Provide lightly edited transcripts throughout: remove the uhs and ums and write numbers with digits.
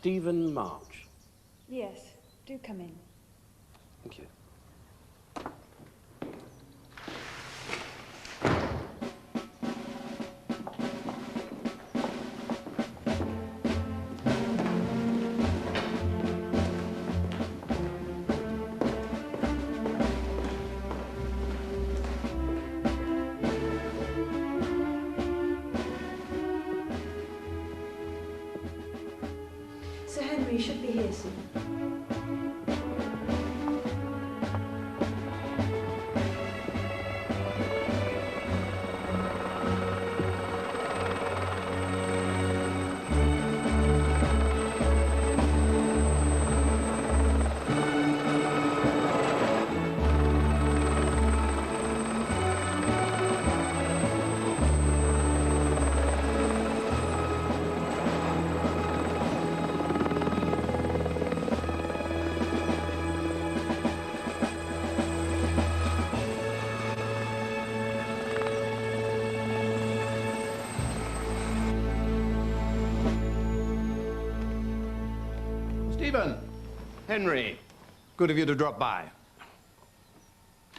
Stephen March. Yes, do come in. Thank you. Sir Henry should be here soon. Stephen! Henry. Good of you to drop by.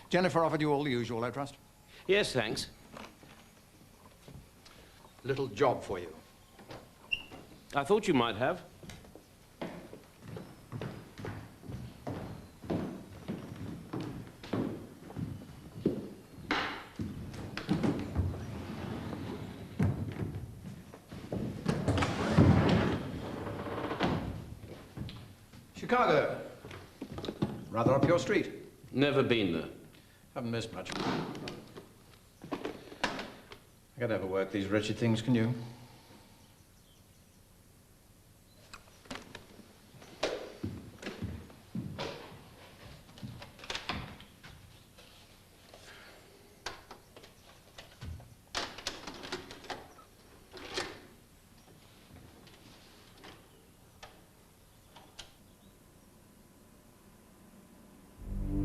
Jennifer offered you all the usual, I trust? Yes, thanks. Little job for you. I thought you might have. Chicago. Rather up your street. Never been there. Haven't missed much. I can't overwork these wretched things, can you?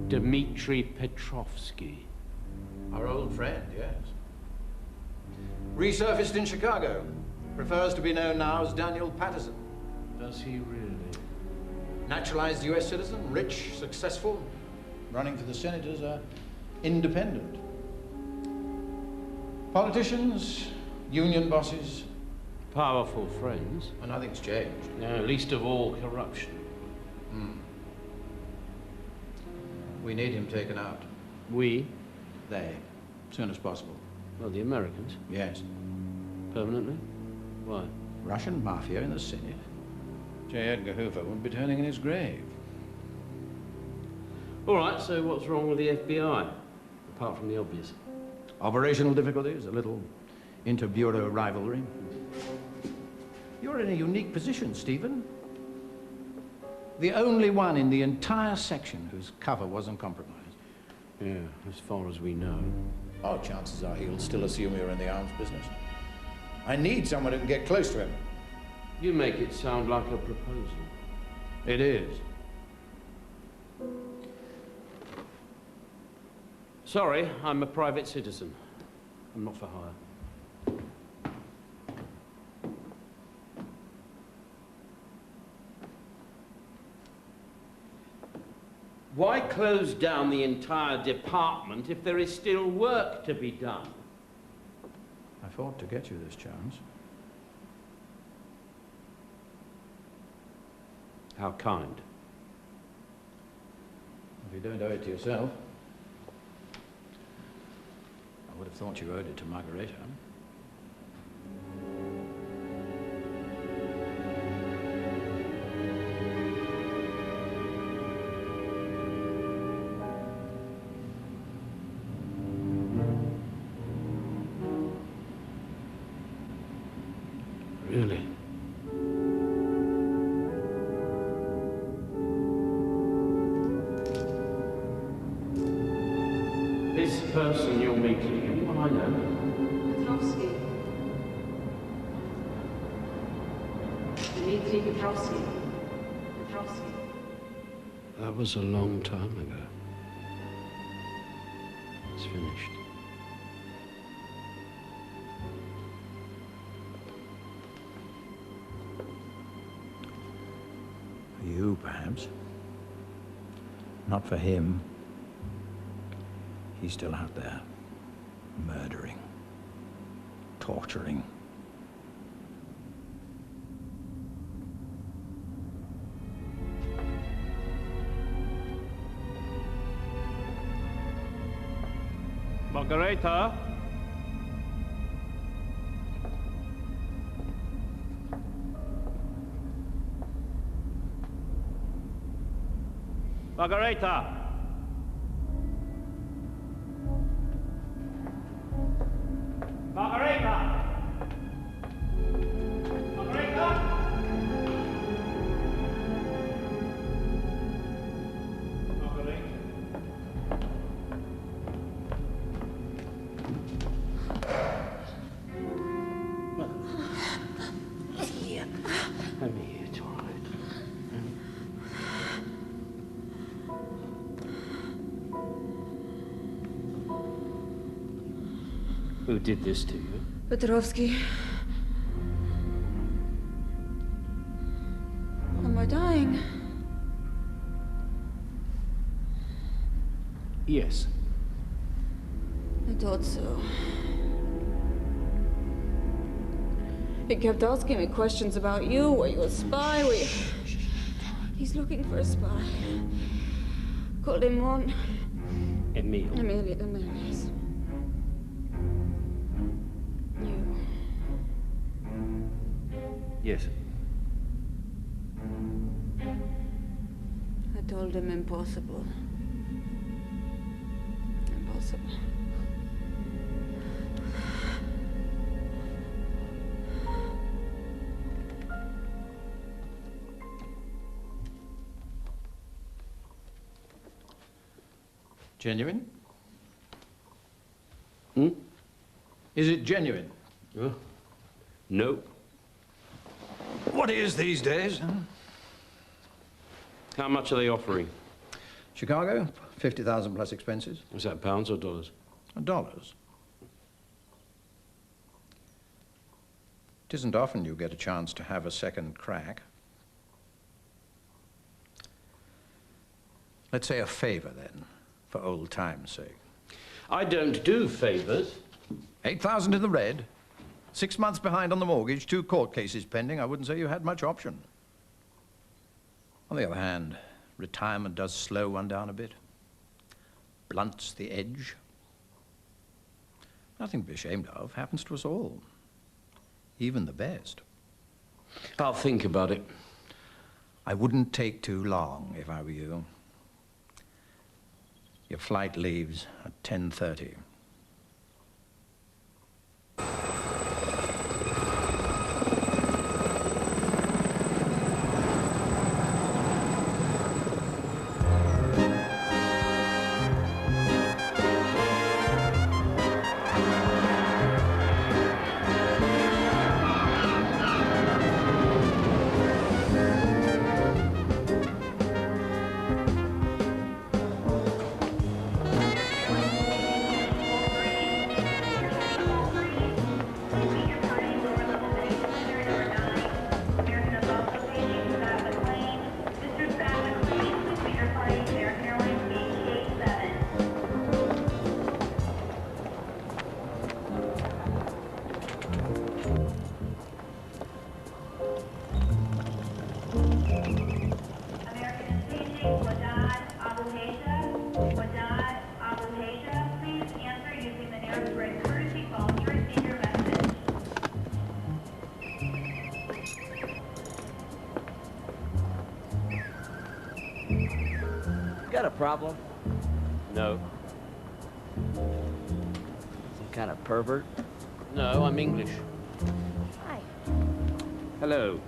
Dmitri Petrovsky. Our old friend, yes. Resurfaced in Chicago. Prefers to be known now as Daniel Patterson. Does he really? Naturalized US citizen, rich, successful, running for the Senate as a independent. Politicians, union bosses. Powerful friends. And nothing's changed. No, least of all corruption. We need him taken out. We? They. As soon as possible. Well, the Americans. Yes. Permanently? Why? Russian mafia in the Senate. J. Edgar Hoover would be turning in his grave. All right, so what's wrong with the FBI? Apart from the obvious. Operational difficulties, a little inter-bureau rivalry. You're in a unique position, Stephen. The only one in the entire section whose cover wasn't compromised. Yeah, as far as we know. Oh, chances are he'll still assume you're in the arms business. I need someone who can get close to him. You make it sound like a proposal. It is. Sorry, I'm a private citizen. I'm not for hire. Why close down the entire department if there is still work to be done? I fought to get you this chance. How kind. If you don't owe it to yourself, I would have thought you owed it to Margareta. Really? This person you're meeting, anyone I know? Petrovsky. Dmitri Petrovsky. Petrovsky. That was a long time ago. It's finished. perhaps. Not for him. He's still out there, murdering, torturing. Margareta? Margareta! Margareta! Margareta! Let me hear it, all right. Who did this to you? Petrovsky. Am I dying? Yes. I thought so. He kept asking me questions about you. Were you a spy? Were you... He's looking for a spy. Called him one. Emil. Emil, yes. You. Yes. I told him impossible. Impossible. Genuine? Hmm? Is it genuine? No. What is these days? Huh? How much are they offering? Chicago, 50,000 plus expenses. Is that pounds or dollars? Dollars. It isn't often you get a chance to have a second crack. Let's say a favor, then, for old time's sake. I don't do favors. 8,000 in the red, 6 months behind on the mortgage, 2 court cases pending. I wouldn't say you had much option. On the other hand, retirement does slow one down a bit, blunts the edge. Nothing to be ashamed of. Happens to us all, even the best. I'll think about it. I wouldn't take too long if I were you. Your flight leaves at 10:30. Got a problem? No. Some kind of pervert? No, I'm English. Hi. Hello.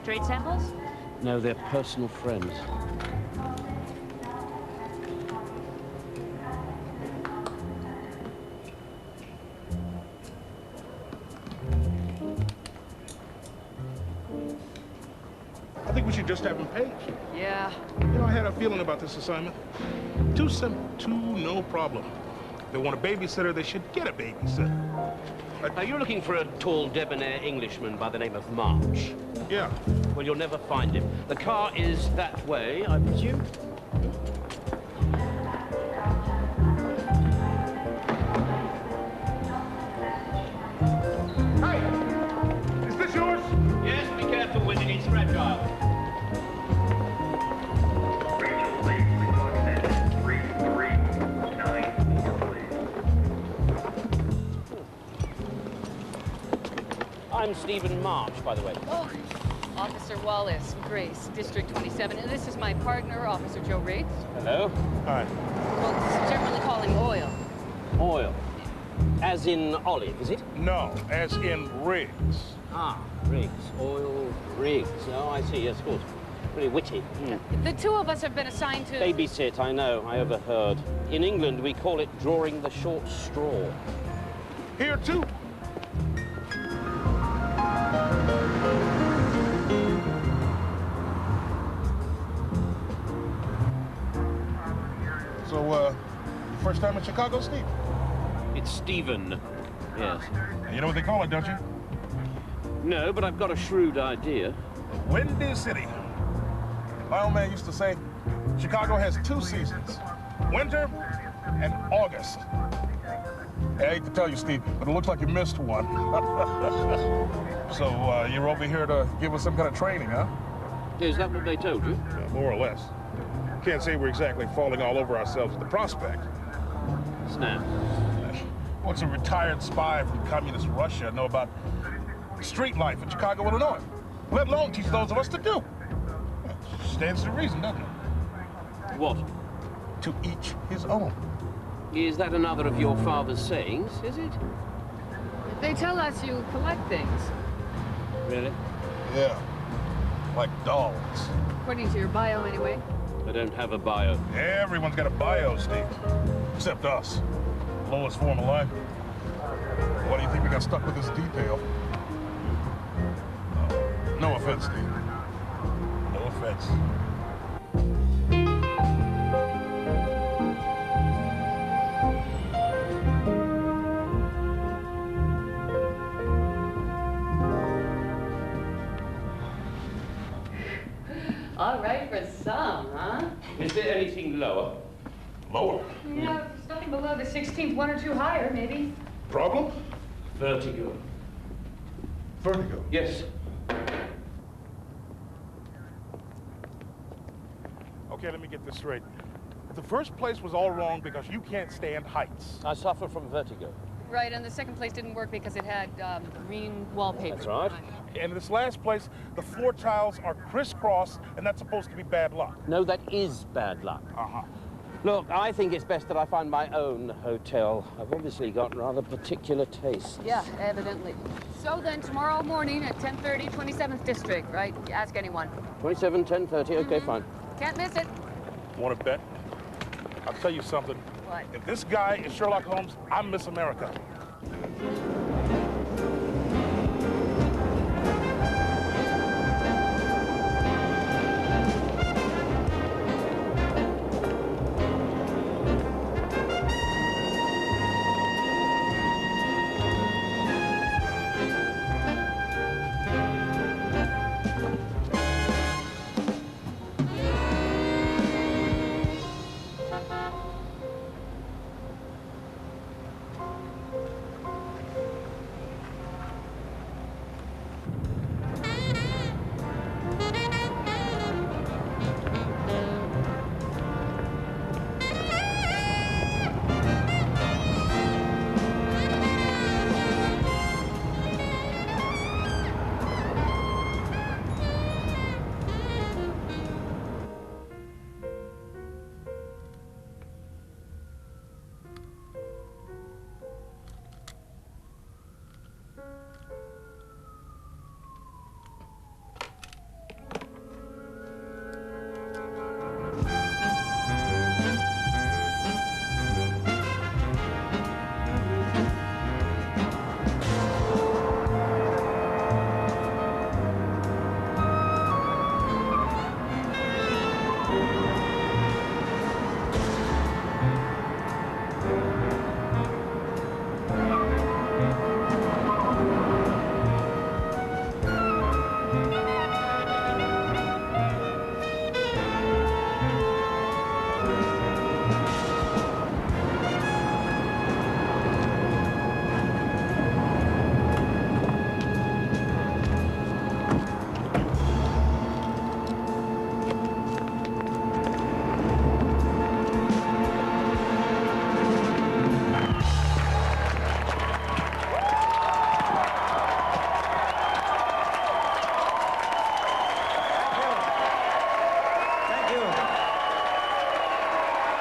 Trade samples? No, they're personal friends. I think we should just have them paid. Yeah. You know, I had a feeling about this assignment. Too simple, too no problem. If they want a babysitter, they should get a babysitter. Are you looking for a tall, debonair Englishman by the name of March? Yeah. Well, you'll never find him. The car is that way, I presume? Hey! Is this yours? Yes, be careful with it. It's fragile. Rachel Lake, requested 3394, please. I'm Stephen March, by the way. Oh, Officer Wallace, Grace, District 27. And this is my partner, Officer Joe Riggs. Hello? Hi. Well, this is generally calling oil. Oil. As in olive, is it? No, as in Riggs. Ah, rigs. Oil rigs. Oh, I see. Yes, of course. Pretty witty. The two of us have been assigned to... Babysit, I know. I overheard. In England, we call it drawing the short straw. Here, too. So, first time in Chicago, Steve? It's Stephen. Yes. You know what they call it, don't you? No, but I've got a shrewd idea. Windy City. My old man used to say, Chicago has two seasons, winter and August. I hate to tell you, Steve, but it looks like you missed one. So, you're over here to give us some kind of training, huh? Is that what they told you? Yeah, more or less. Can't say we're exactly falling all over ourselves at the prospect. Snap. What's a retired spy from communist Russia know about street life in Chicago, Illinois? Let alone teach those of us to do. Stands to reason, doesn't it? What? To each his own. Is that another of your father's sayings, is it? They tell us you collect things, Really? Yeah, like dolls. according to your bio anyway. I don't have a bio. Everyone's got a bio, Steve. Except us. Lowest form of life. Why do you think we got stuck with this detail? No offense, Steve. No offense. All right for some, huh? Is there anything lower? Lower. Yeah, something below the 16th, one or two higher, maybe. Problem? Vertigo. Vertigo. Yes. Okay, let me get this straight. The first place was all wrong because you can't stand heights. I suffer from vertigo. Right, and the second place didn't work because it had green wallpaper. That's right. And in this last place, the floor tiles are crisscross, and that's supposed to be bad luck. No, that is bad luck. Uh-huh. Look, I think it's best that I find my own hotel. I've obviously got rather particular tastes. Yeah, evidently. So then, tomorrow morning at 10:30, 27th District, right? Ask anyone. 27, 10:30, okay, fine. Can't miss it. Want to bet? I'll tell you something. What? If this guy is Sherlock Holmes, I'm Miss America.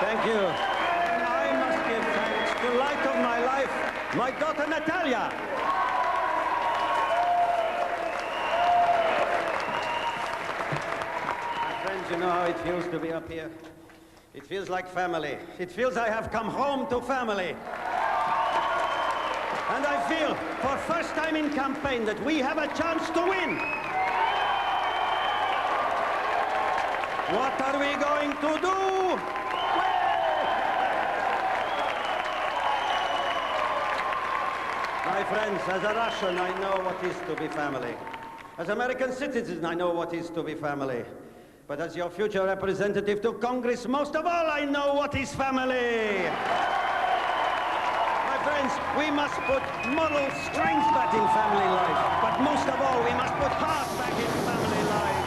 Thank you. And I must give thanks to light of my life, my daughter Natalia. My friends, you know how it feels to be up here. It feels like family. It feels I have come home to family. And I feel, for first time in campaign, that we have a chance to win. What are we going to do? My friends, as a Russian, I know what is to be family. As American citizen, I know what is to be family. But as your future representative to Congress, most of all, I know what is family. My friends, we must put moral strength back in family life. But most of all, we must put heart back in family life.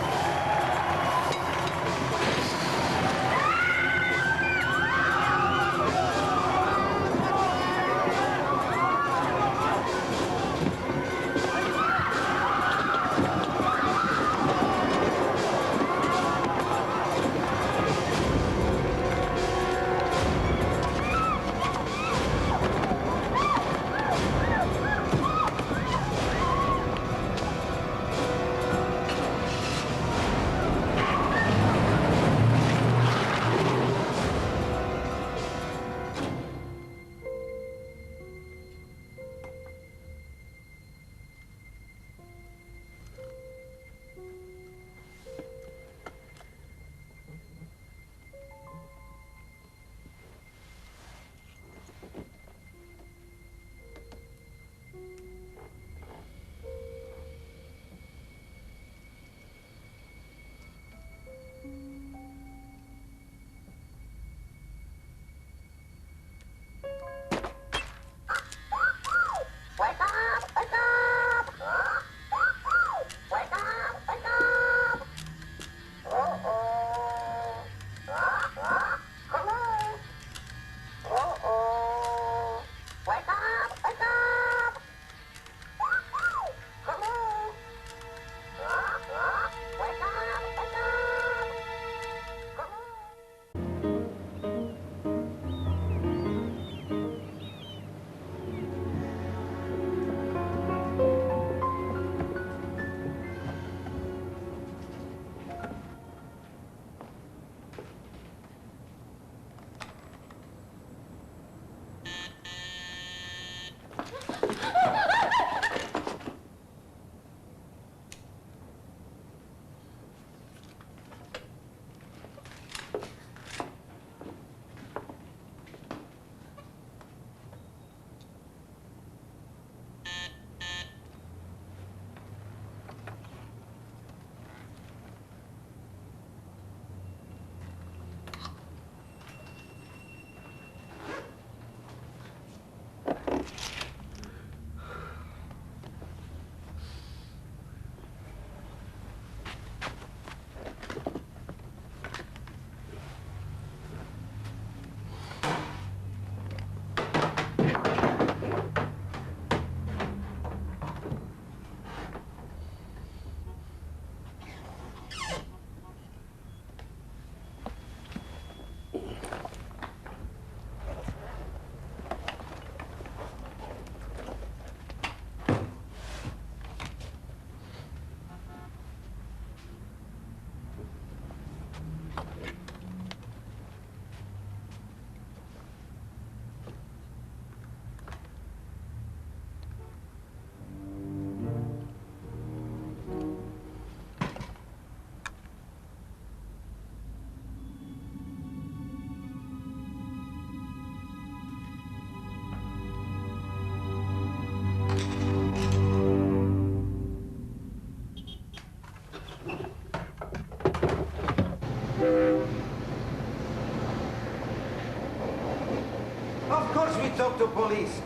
Of course we talk to police.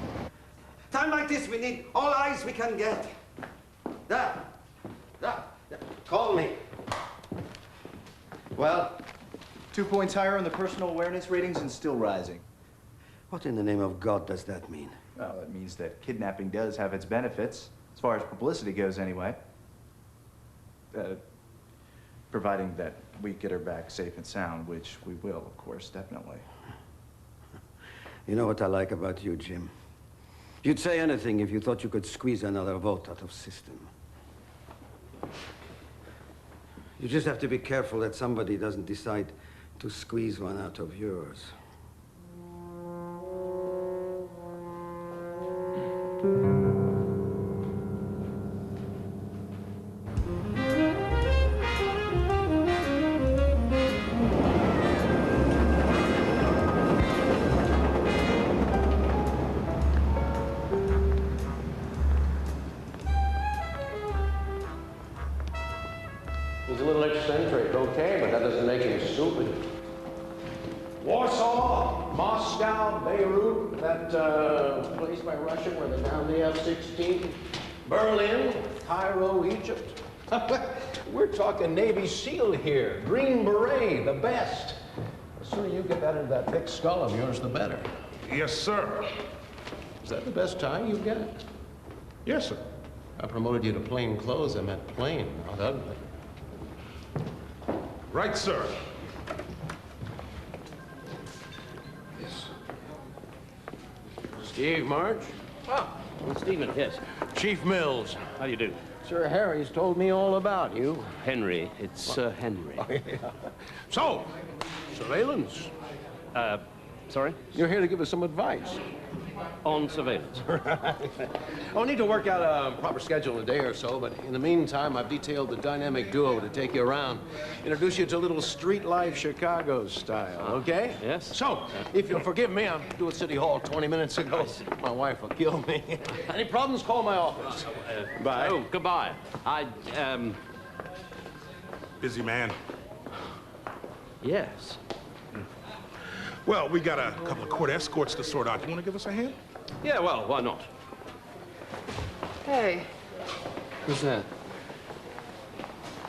Time like this, we need all eyes we can get. There. Call me. Well? 2 points higher on the personal awareness ratings and still rising. What in the name of God does that mean? Well, that means that kidnapping does have its benefits, as far as publicity goes anyway. Providing that we get her back safe and sound, which we will, of course, definitely. You know what I like about you, Jim? You'd say anything if you thought you could squeeze another vote out of system. You just have to be careful that somebody doesn't decide to squeeze one out of yours. He's a little eccentric, okay, but that doesn't make him stupid. Warsaw, Moscow, Beirut, that place by Russia where they found the F-16, Berlin, Cairo, Egypt. We're talking Navy SEAL here, Green Beret, the best. The sooner you get that into that thick skull of yours, the better. Yes, sir. Is that the best tie you got? Yes, sir. I promoted you to plain clothes. I meant plain, not ugly. Right, sir. Steve March? Ah, Stephen, yes. Chief Mills. How do you do? Sir Harry's told me all about you. Henry. It's Sir Henry. Oh, yeah. So, surveillance. Sorry? You're here to give us some advice. On surveillance. I'll need to work out a proper schedule in a day or so, but in the meantime, I've detailed the dynamic duo to take you around, introduce you to a little street life Chicago style, okay? Yes. So, if you'll forgive me, I'm due at City Hall 20 minutes ago. My wife will kill me. Any problems, call my office. Bye. Oh, goodbye. Busy man. Yes. Well, we got a couple of court escorts to sort out. You want to give us a hand? Yeah, well, why not? Hey, Who's that?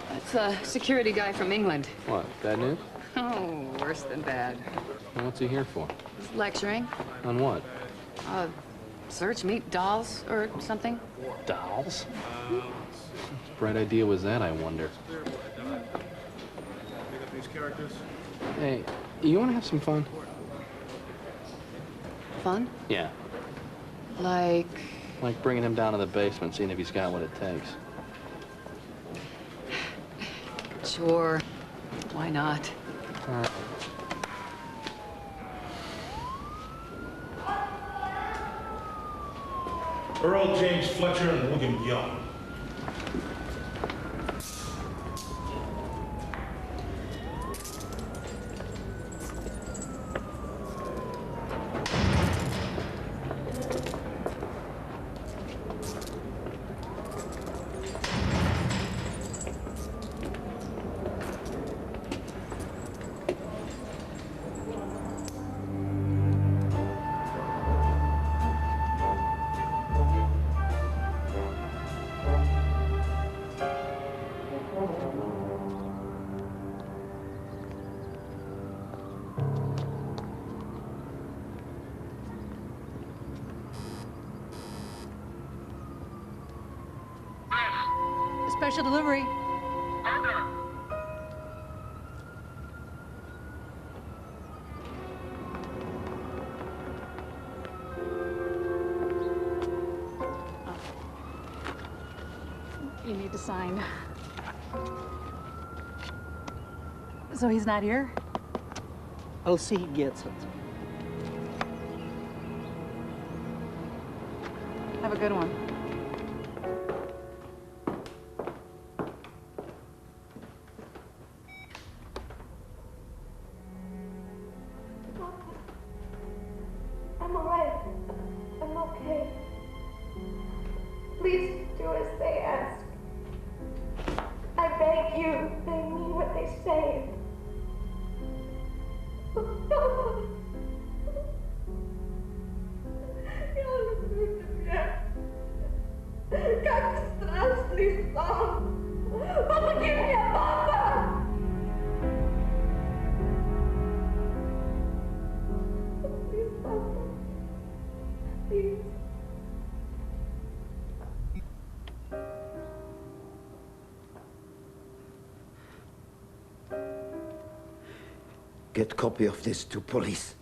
that's a security guy from England. What, bad news? Oh, worse than bad. What's he here for? He's lecturing. On what? Search, meet dolls or something. Dolls? What bright idea was that, I wonder? These characters? Hey, you want to have some fun? Fun? Yeah. Like, Like bringing him down to the basement, seeing if he's got what it takes. sure. Why not? Earl James Fletcher and William Young. Special delivery. You need to sign. So he's not here? I'll see he gets it. Have a good one. I'm alright. I'm okay. Please do as they ask. I beg you, they mean what they say. Get copy of this to police.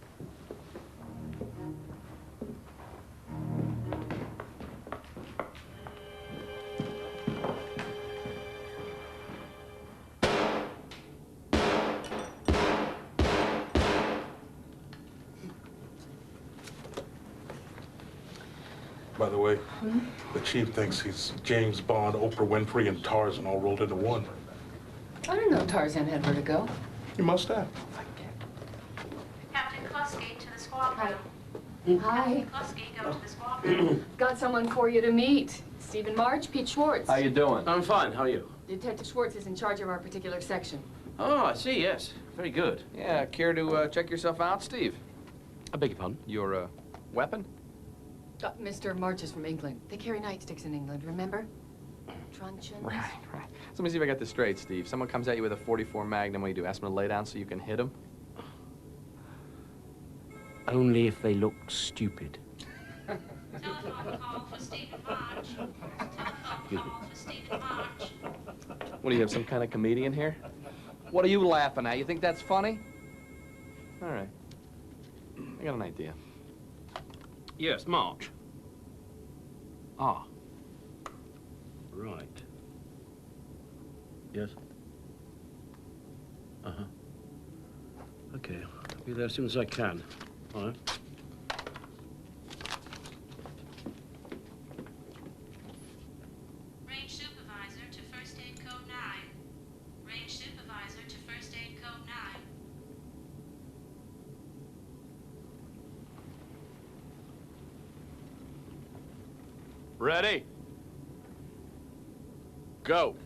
By the way, the chief thinks he's James Bond, Oprah Winfrey, and Tarzan all rolled into one. I didn't know Tarzan had vertigo. You must have. Captain Klusky to the squad Hi. room. Hi. Klusky, go to the squad room. Got someone for you to meet. Stephen March, Pete Schwartz. How you doing? I'm fine. How are you? Detective Schwartz is in charge of our particular section. Oh, I see, yes. Very good. Yeah, care to check yourself out, Steve? I beg your pardon? Your, weapon? Mr. March is from England. They carry nightsticks in England, remember? Truncheons. Right. So let me see if I got this straight, Steve. Someone comes at you with a .44 Magnum, what do you do? Ask them to lay down so you can hit them? Only if they look stupid. Telephone call for Stephen March. Telephone call for Stephen March. What, do you have some kind of comedian here? What are you laughing at? You think that's funny? All right. I got an idea. Yes, March. Ah. Right. Yes? Uh-huh. Okay, I'll be there as soon as I can. All right. Range supervisor to first aid code 9. Range supervisor to first aid code 9. Ready? Go.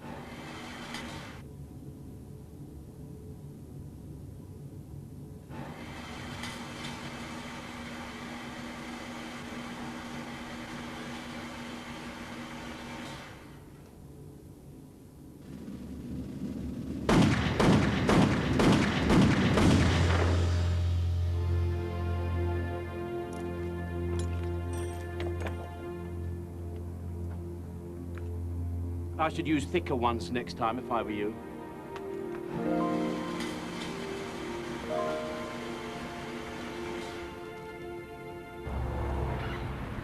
I should use thicker ones next time if I were you.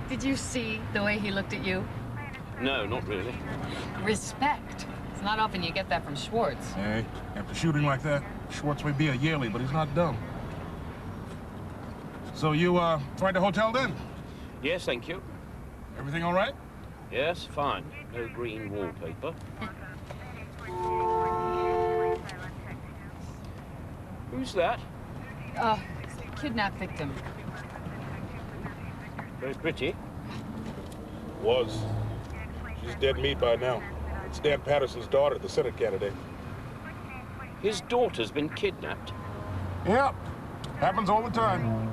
Did you see the way he looked at you? No, not really. Respect. It's not often you get that from Schwartz. Hey, after shooting like that, Schwartz may be a yearly, but he's not dumb. So you, tried the hotel then? Yes, thank you. Everything all right? Yes, fine. No green wallpaper. Who's that? Kidnap victim. Very pretty. Was. She's dead meat by now. It's Dan Patterson's daughter, the Senate candidate. His daughter's been kidnapped. Yep. Happens all the time.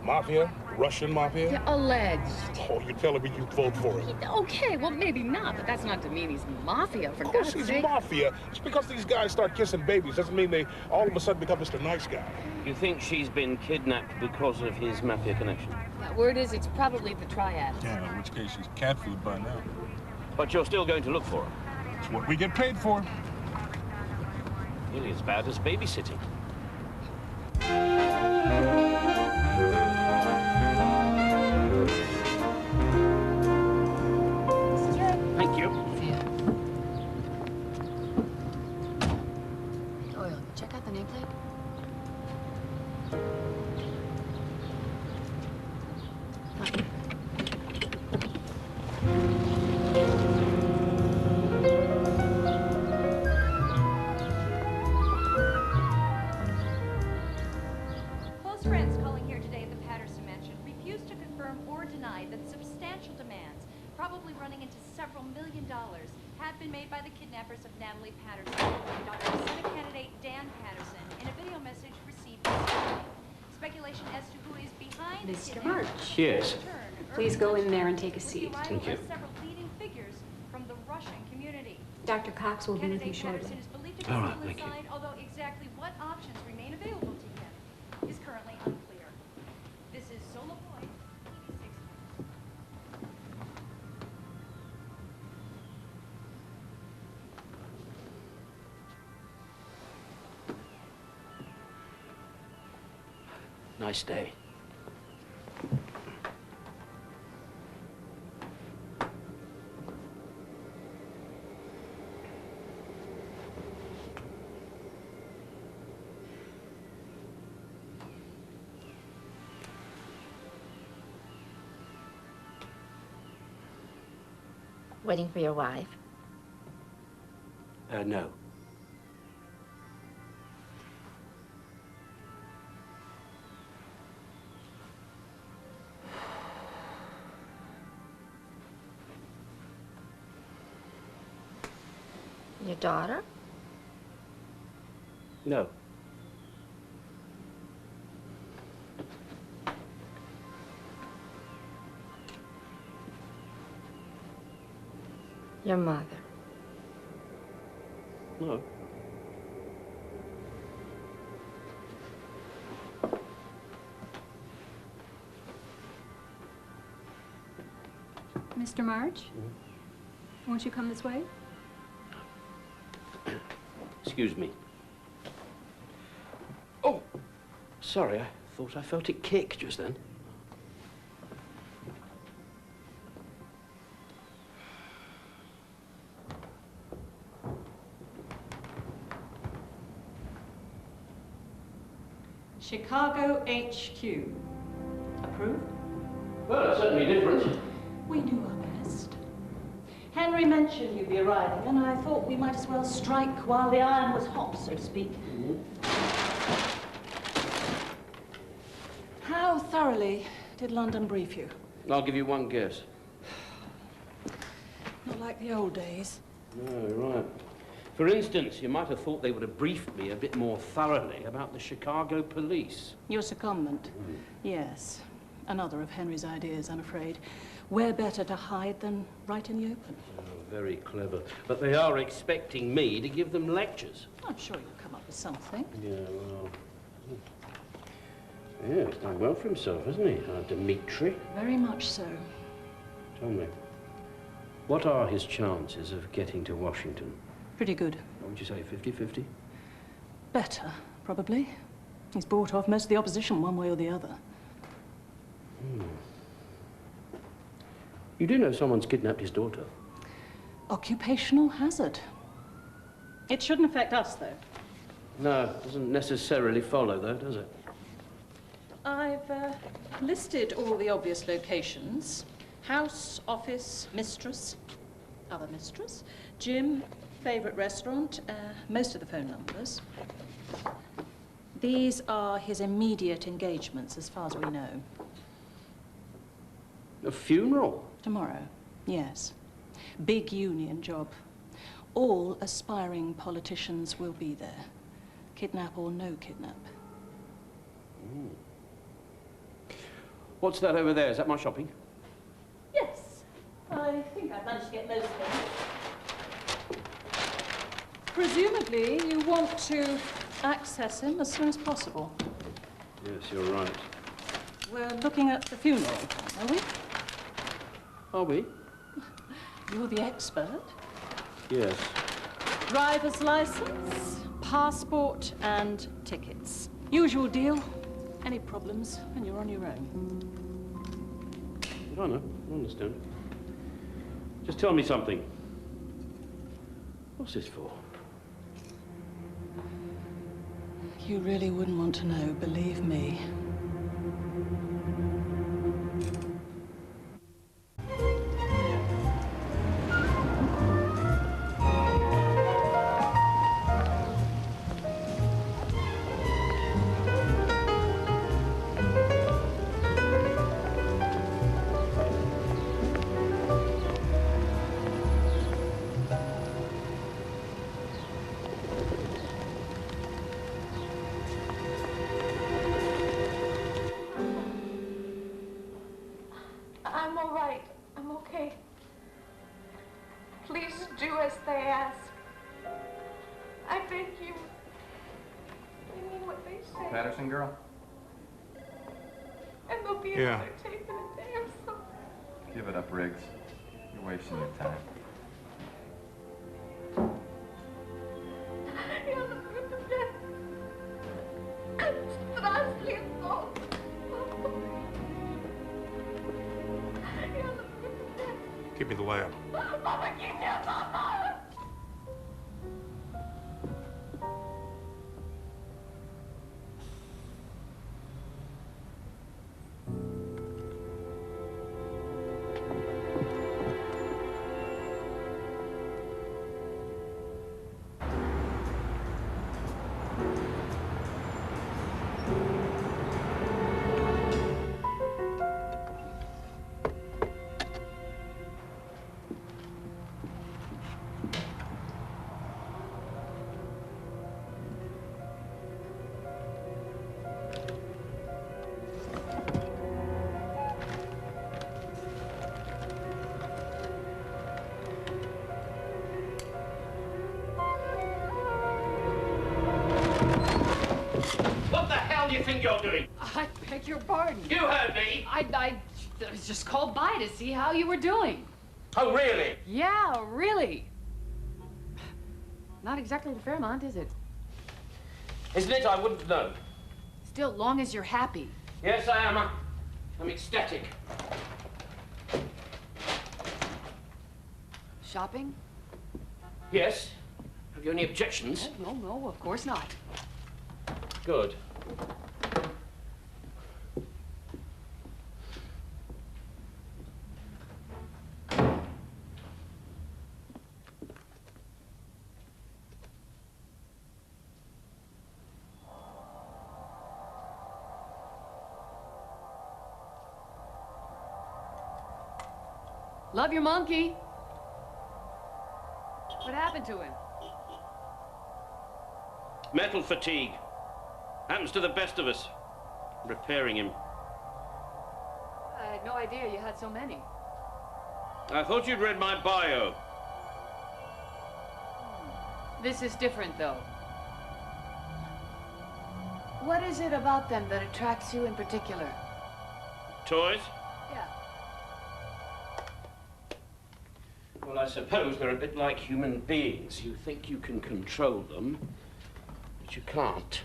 Mafia, Russian mafia. Yeah, alleged. Oh, you're telling me you'd vote for it? Okay, well, maybe not, but that's not to mean he's mafia, for Of course God's he's sake. mafia. Just because these guys start kissing babies doesn't mean they all of a sudden become Mr. Nice Guy. You think she's been kidnapped because of his mafia connection? Yeah, word is it's probably the triad. Yeah, in which case she's cat food by now. But you're still going to look for her? It's what we get paid for. Nearly as bad as babysitting. Thank you. See ya. Oil, check out the nameplate. Close friends calling here today at the Patterson Mansion refused to confirm or deny that substantial demands, probably running into several $1 million, have been made by the kidnappers of Natalie Patterson, Dr. Senate candidate Dan Patterson, in a video message received yesterday. Speculation as to who is behind the Mr. kidnapping March. Yes. Please go in there and take a seat. Thank you. several leading figures from the Russian community. Dr. Cox will be with you Candidate shortly. Patterson is believed to be All right, still thank you. inside, although exactly what options remain available to him is currently unclear. This is Sola Boyd, TV6 News. Nice day. Waiting for your wife? No. Your daughter? No. Your mother? No. Mr. March? Won't you come this way? Excuse me. Oh, sorry, I thought I felt it kick just then. Chicago HQ. Approved? Well, it's certainly different. We do our best. Henry mentioned you'd be arriving, and I thought we might as well strike while the iron was hot, so to speak. How thoroughly did London brief you? I'll give you one guess. Not like the old days. Oh, right. For instance, you might have thought they would have briefed me a bit more thoroughly about the Chicago police. Your secondment? Yes. Another of Henry's ideas, I'm afraid. Where better to hide than right in the open? Oh, very clever. But they are expecting me to give them lectures. I'm sure you'll come up with something. Yeah, well... Yeah, he's done well for himself, hasn't he, Dmitri? Very much so. Tell me, what are his chances of getting to Washington? Pretty good. What would you say, 50-50? Better, probably. He's bought off most of the opposition one way or the other. You do know someone's kidnapped his daughter? Occupational hazard. It shouldn't affect us, though. No, doesn't necessarily follow, though, does it? I've listed all the obvious locations. House, office, mistress, other mistress, gym, favourite restaurant, most of the phone numbers. These are his immediate engagements, as far as we know. A funeral? Tomorrow, yes. Big union job. All aspiring politicians will be there. Kidnap or no kidnap. What's that over there? Is that my shopping? Yes. I think I've managed to get most of them. Presumably, you want to access him as soon as possible. Yes, you're right. We're looking at the funeral, are we? Are we? You're the expert. Yes. Driver's license, passport, and tickets. Usual deal. Any problems, and you're on your own. I know. I understand. Just tell me something. What's this for? You really wouldn't want to know, believe me. I'm all right. I'm okay. Please do as they ask. I beg you. I mean what they say. Patterson girl? And there'll be Yeah. another tape in a day or so. Give it up, Riggs. You're wasting your time. Io non posso più. Strasli e Give me the lamb. Papa, keep him, Papa! What the hell do you think you're doing? I beg your pardon. You heard me. I was just called by to see how you were doing. Oh, really? Yeah, really. Not exactly the Fairmont, is it? Isn't it? I wouldn't know. Still, long as you're happy. Yes, I am. I'm ecstatic. Shopping? Yes. Have you any objections? Oh, no, of course not. Good. Love your monkey. What happened to him? Metal fatigue. Happens to the best of us. Repairing him. I had no idea you had so many. I thought you'd read my bio. This is different, though. What is it about them that attracts you in particular? Toys? Yeah. Well, I suppose they're a bit like human beings. You think you can control them, but you can't.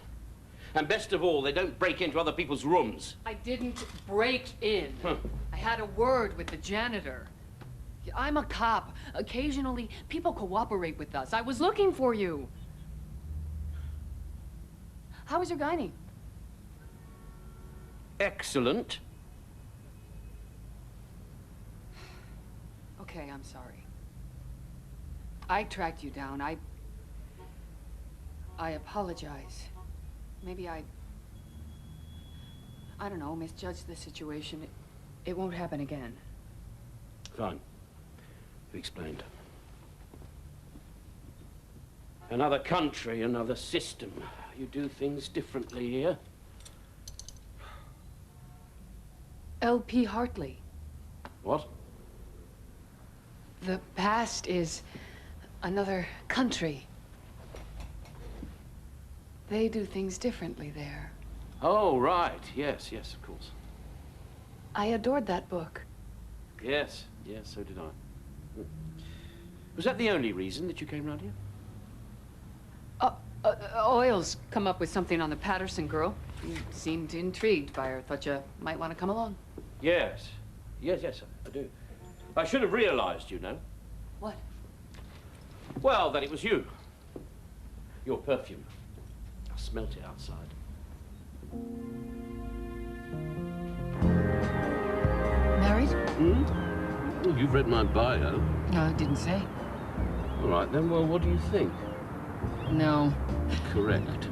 And best of all, they don't break into other people's rooms. I didn't break in. Huh. I had a word with the janitor. I'm a cop. Occasionally, people cooperate with us. I was looking for you. How was your gynae? Excellent. Okay, I'm sorry. I tracked you down. I apologize. Maybe I don't know, misjudged the situation. It won't happen again. Fine. You explained. Another country, another system. You do things differently here. L.P. Hartley. What? The past is another country. They do things differently there. Oh, right. Yes, yes, of course. I adored that book. Yes, yes, so did I. Was that the only reason that you came round here? Oil's come up with something on the Patterson girl. You seemed intrigued by her. Thought you might want to come along. Yes. Yes, yes, I do. I should have realized, you know. What? Well, that it was you. Your perfume. I smelt it outside. Married? Hmm? Well, you've read my bio. No, I didn't say. All right, then, well, what do you think? No. Correct.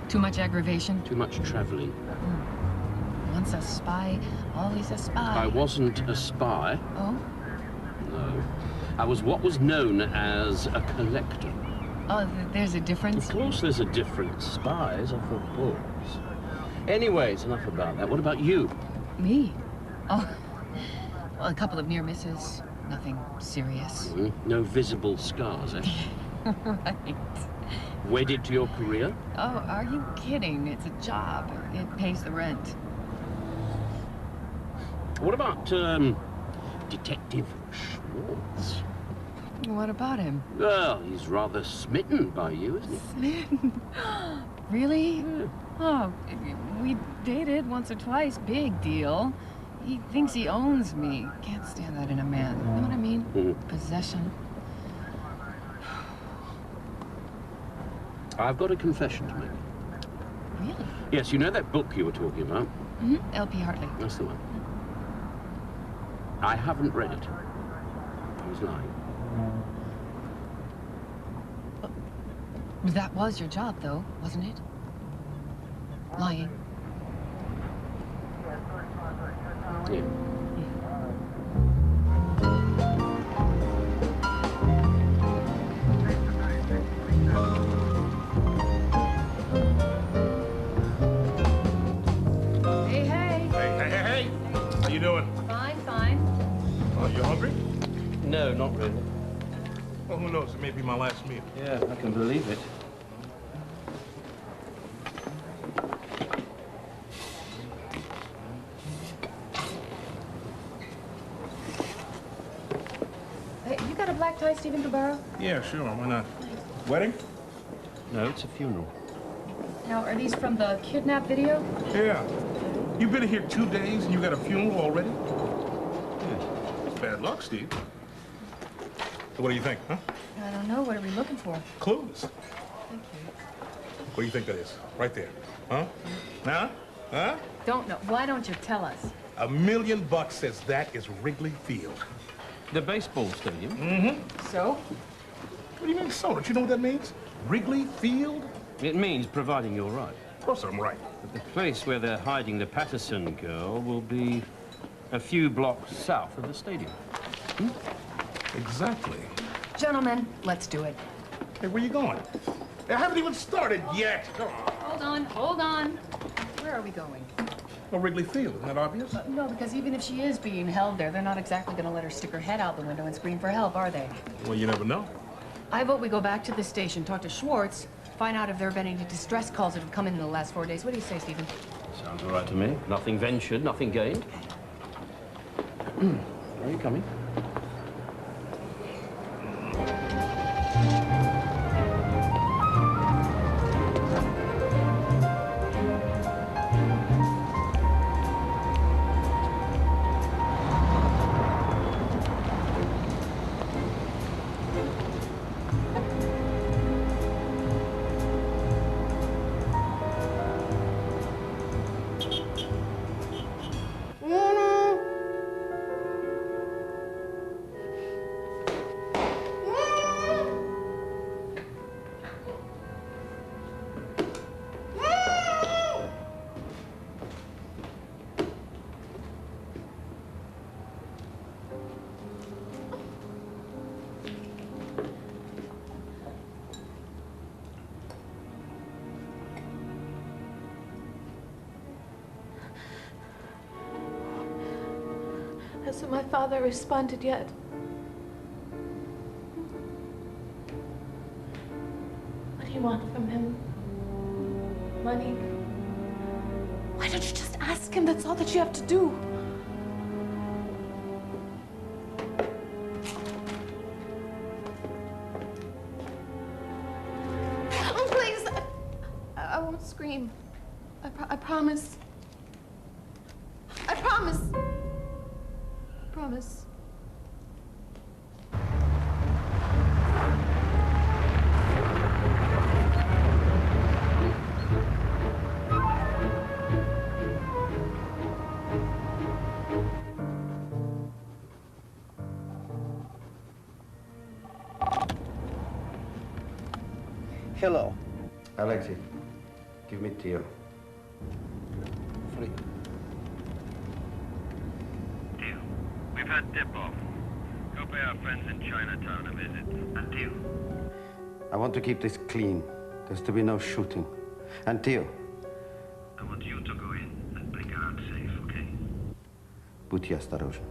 Too much aggravation? Too much traveling. Once a spy, always a spy. I wasn't a spy. Oh? No. I was what was known as a collector. Oh, there's a difference? Of course there's a difference. Spies are for bulls. Anyways, enough about that. What about you? Me? Oh, well, a couple of near misses. Nothing serious. No visible scars, eh? Right. Wedded to your career? Oh, are you kidding? It's a job. It pays the rent. What about, Detective Schwartz? What about him? Well, he's rather smitten by you, isn't he? Smitten? Really? Yeah. Oh, we dated once or twice. Big deal. He thinks he owns me. Can't stand that in a man. You know what I mean? Possession. I've got a confession to make. Really? Yes, you know that book you were talking about? L.P. Hartley. That's the one. I haven't read it. I was lying. That was your job, though, wasn't it? Lying. Yeah. Hey. How you doing? Fine. Oh, you hungry? No, not really. Well, who knows? It may be my last meal. Yeah, I can believe it. Hey, you got a black tie, Stephen Cabaro? Yeah, sure. Why not? Wedding? No, it's a funeral. Now, are these from the kidnap video? Yeah. You've been here 2 days and you got a funeral already? Yeah. It's bad luck, Steve. So what do you think, huh? I don't know. What are we looking for? Clues. Thank you. What do you think that is? Right there. Huh? Huh? Don't know. Why don't you tell us? $1 million says that is Wrigley Field. The baseball stadium? Mm-hmm. So? What do you mean, so? Don't you know what that means? Wrigley Field? It means providing you're right. Of course I'm right. But the place where they're hiding the Patterson girl will be a few blocks south of the stadium. Exactly. Gentlemen, let's do it. Hey, where you going? I haven't even started yet. Come on. Hold on. Where are we going? Well, Wrigley Field, isn't that obvious? No, because even if she is being held there, they're not exactly going to let her stick her head out the window and scream for help, are they? Well, you never know. I vote we go back to the station, talk to Schwartz, find out if there have been any distress calls that have come in the last 4 days. What do you say, Stephen? Sounds all right to me. Nothing ventured, nothing gained. Are you coming? Hasn't my father responded yet? What do you want from him? Money? Why don't you just ask him? That's all that you have to do. Oh, please! I won't scream. I promise. I promise. Promise. Hello. Alexei, give me Theo. Free. Deal. We've had tip-off. Go pay our friends in Chinatown a visit. And Theo. I want to keep this clean. There's to be no shooting. And Theo. I want you to go in and bring her out safe, okay? Будьте осторожны.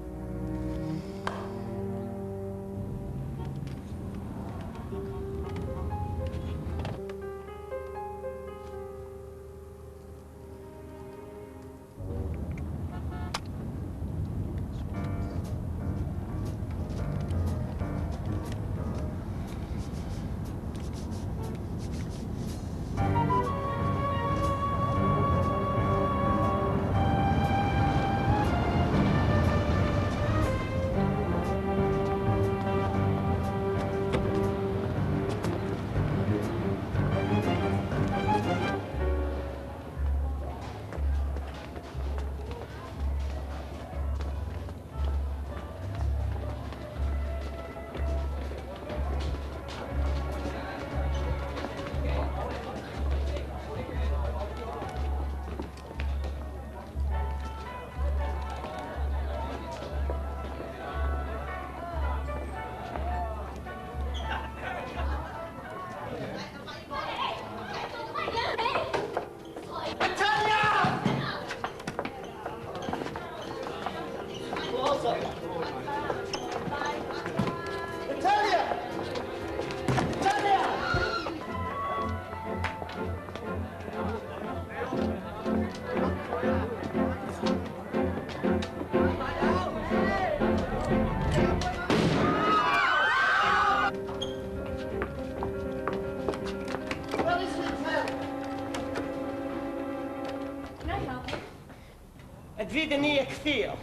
Het witte niet ik veel.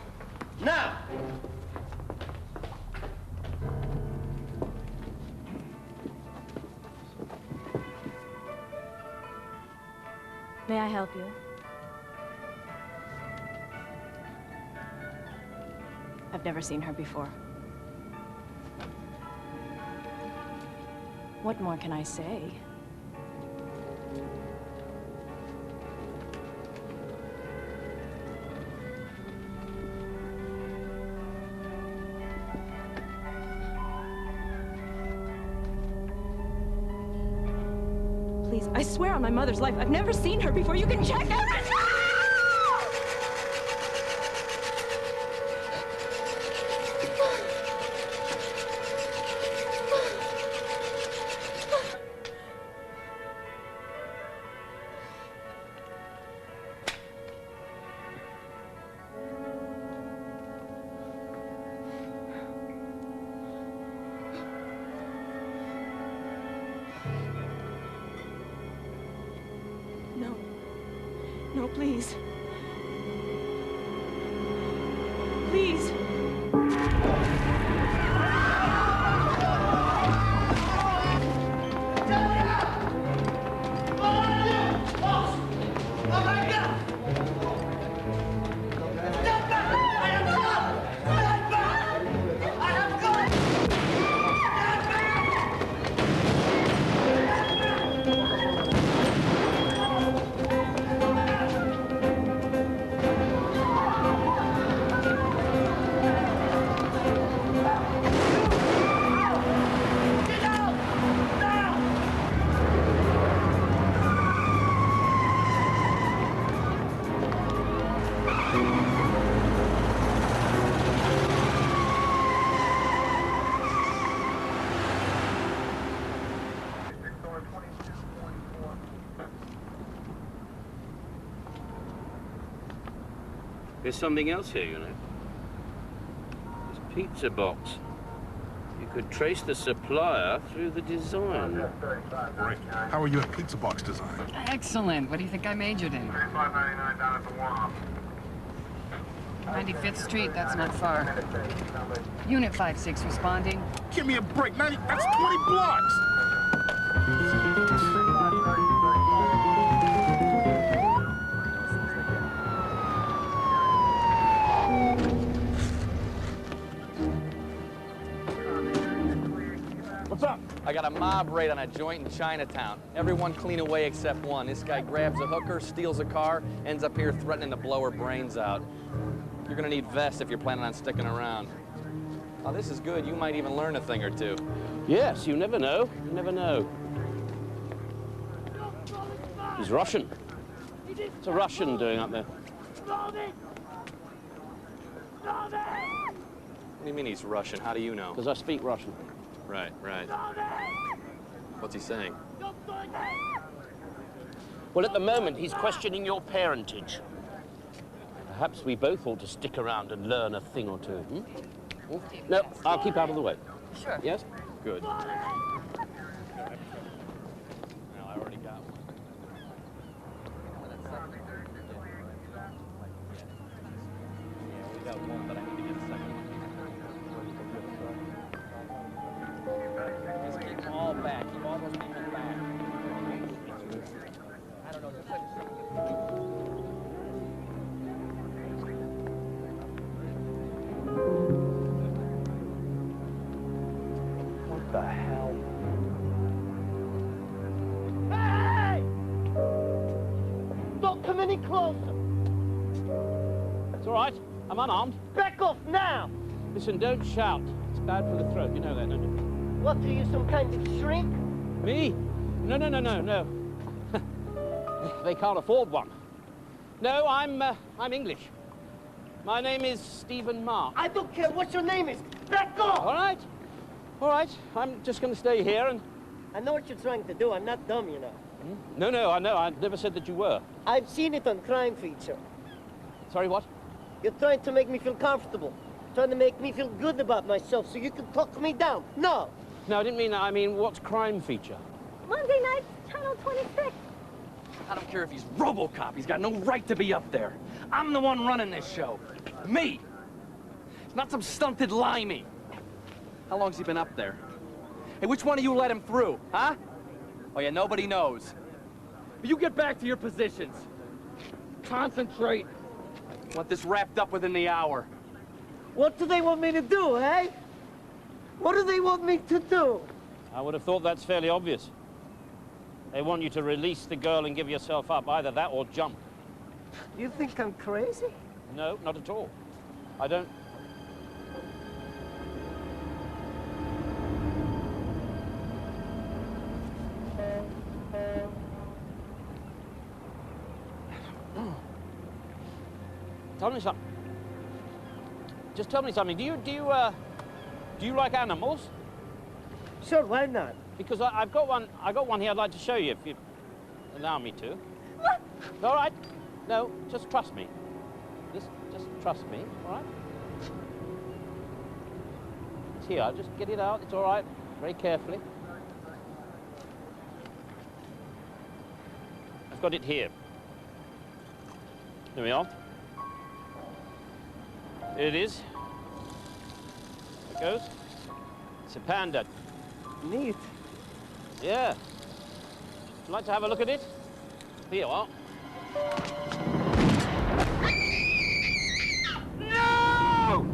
Now. May I help you? I've never seen her before. What more can I say? Please, I swear on my mother's life, I've never seen her before. You can check everything! No, please. Please. There's something else here, you know. This pizza box. You could trace the supplier through the design. Great. How are you at pizza box design? Excellent. What do you think I majored in? 95th Street, that's not far. Unit 5-6 responding. Give me a break. That's 20 blocks. What's up? I got a mob raid on a joint in Chinatown. Everyone clean away except one. This guy grabs a hooker, steals a car, ends up here threatening to blow her brains out. You're gonna need vests if you're planning on sticking around. Oh, this is good. You might even learn a thing or two. Yes, you never know. You never know. He's Russian. What's a Russian doing up there? What do you mean he's Russian? How do you know? Because I speak Russian. Right, right. What's he saying? Well, at the moment, he's questioning your parentage. Perhaps we both ought to stick around and learn a thing or two, hmm? No, I'll keep out of the way. Sure. Yes? Good. Now, I already got one. Yeah, we got one, but I need to get a second one. Just keep them all back. Keep all those people back. I don't know, just like what the hell? Hey! Don't come any closer. It's all right. I'm unarmed. Back off now! Listen, don't shout. It's bad for the throat. You know that, don't you? What, are you some kind of shrink? Me? No. They can't afford one. No, I'm English. My name is Stephen Mark. I don't care what your name is. Back off! All right. I'm just going to stay here and... I know what you're trying to do. I'm not dumb, you know. No, I know. I never said that you were. I've seen it on Crime Feature. Sorry, what? You're trying to make me feel comfortable. Trying to make me feel good about myself so you can talk me down. No! No, I didn't mean that. I mean, what's Crime Feature? Monday nights, Channel 26. I don't care if he's RoboCop. He's got no right to be up there. I'm the one running this show. Me. Not some stunted limey. How long's he been up there? Hey, which one of you let him through, huh? Oh, yeah, nobody knows. You get back to your positions. Concentrate. Want this wrapped up within the hour. What do they want me to do, eh? What do they want me to do? I would have thought that's fairly obvious. They want you to release the girl and give yourself up, either that or jump. You think I'm crazy? No, not at all. I don't... Tell me something. Just tell me something. Do you like animals? Sure, why not? Because I got one here I'd like to show you if you allow me to. What? All right. No, just trust me. Just trust me, all right? It's here. I'll just get it out. It's all right. Very carefully. I've got it here. Here we are. Here it is. There it goes. It's a panda. Neat. Yeah. Would you like to have a look at it? Here you are. No!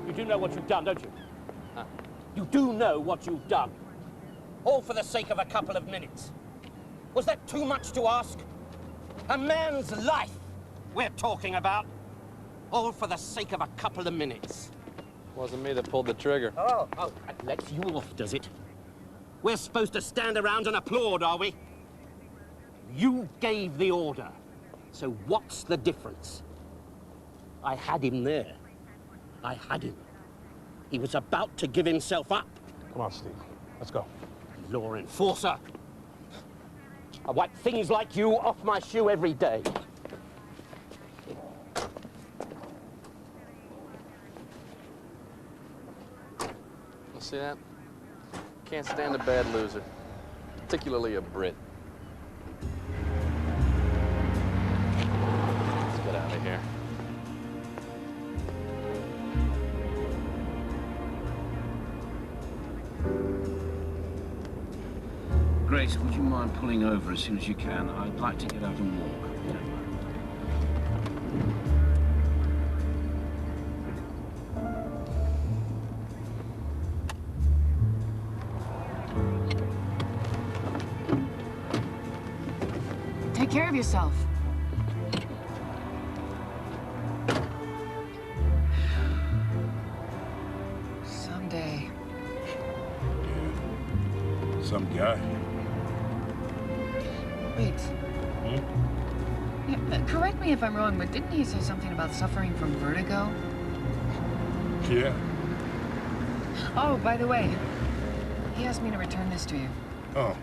You do know what you've done, don't you? Huh? You do know what you've done. All for the sake of a couple of minutes. Was that too much to ask? A man's life we're talking about. All for the sake of a couple of minutes. Wasn't me that pulled the trigger. Oh, that lets you off, does it? We're supposed to stand around and applaud, are we? You gave the order. So what's the difference? I had him there. I had him. He was about to give himself up. Come on, Steve. Let's go. Law enforcer. I wipe things like you off my shoe every day. You see that? Can't stand a bad loser, particularly a Brit. Let's get out of here. Grace, would you mind pulling over as soon as you can? I'd like to get out and walk. Take care of yourself. Someday. Some guy. Wait. Yeah, correct me if I'm wrong, but didn't he say something about suffering from vertigo? Yeah. Oh, by the way, he asked me to return this to you. Oh.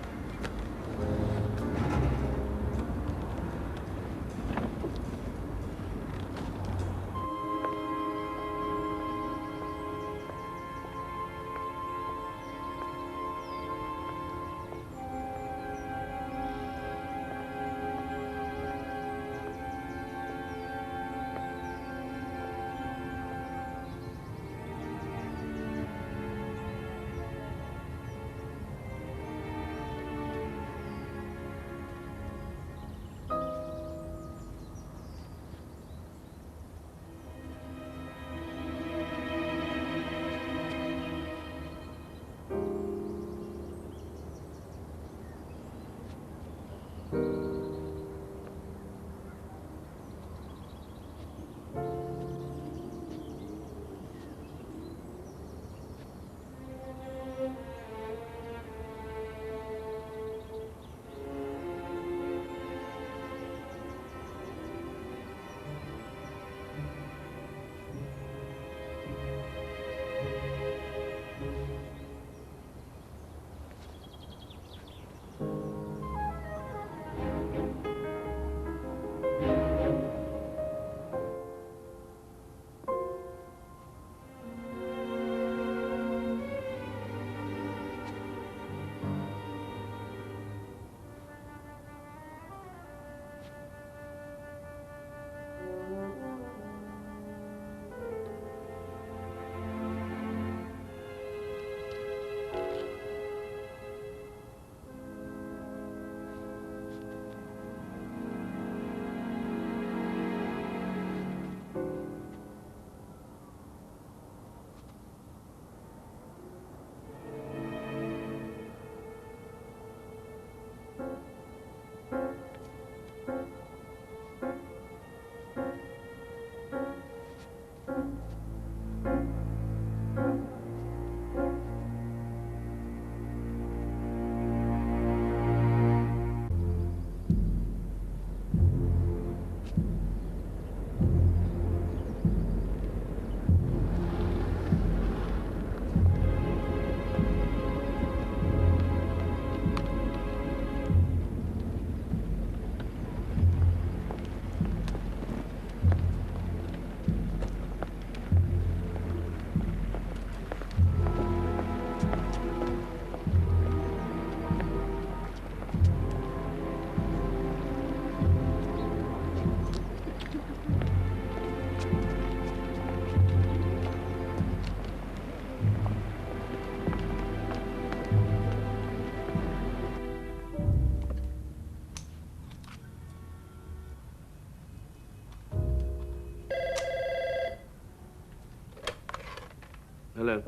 Hello.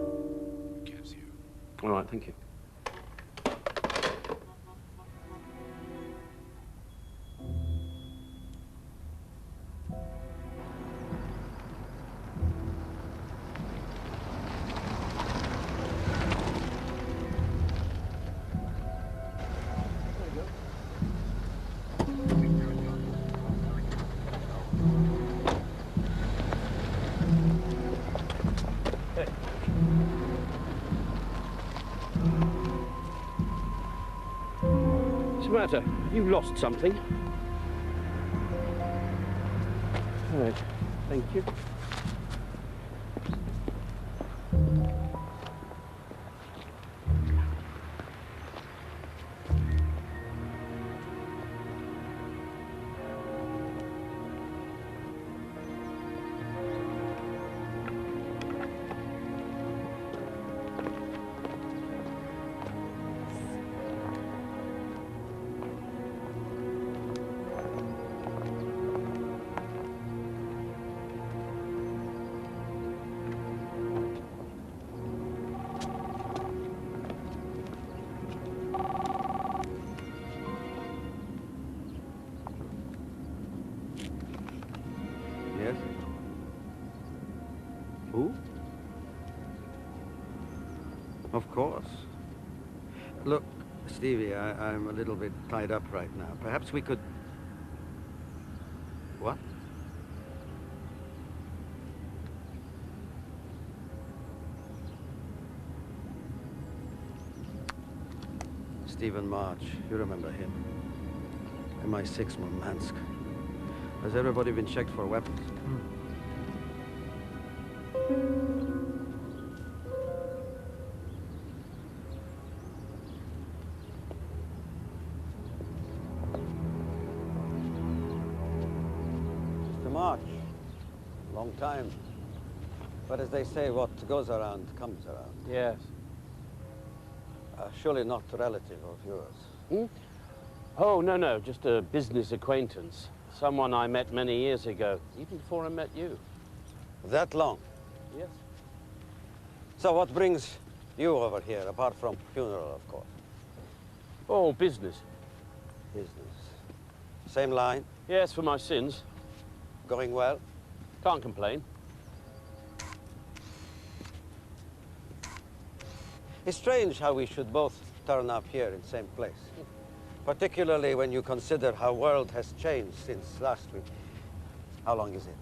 All right, thank you. What's the matter? Have you lost something? All right, thank you. Yes? Who? Of course. Look, Stevie, I'm a little bit tied up right now. Perhaps we could... What? Stephen March, you remember him. MI6 Murmansk. Has everybody been checked for weapons? Mr. March, long time. But as they say, what goes around comes around. Yes. Surely not a relative of yours. Hmm? Oh, no, just a business acquaintance. Someone I met many years ago, even before I met you. That long? Yes. So what brings you over here, apart from funeral, of course? Oh, business. Business. Same line? Yes, for my sins. Going well? Can't complain. It's strange how we should both turn up here in the same place. Particularly when you consider how the world has changed since last week. How long is it?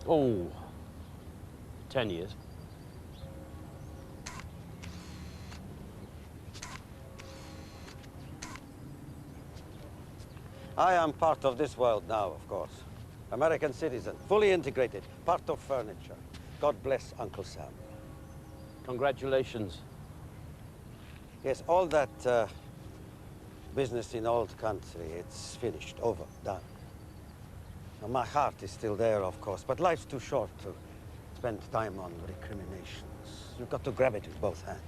Oh, 10 years. I am part of this world now, of course. American citizen, fully integrated, part of furniture. God bless Uncle Sam. Congratulations. Yes, all that business in old country, it's finished, over, done. Now, my heart is still there, of course, but life's too short to spend time on recriminations. You've got to grab it with both hands.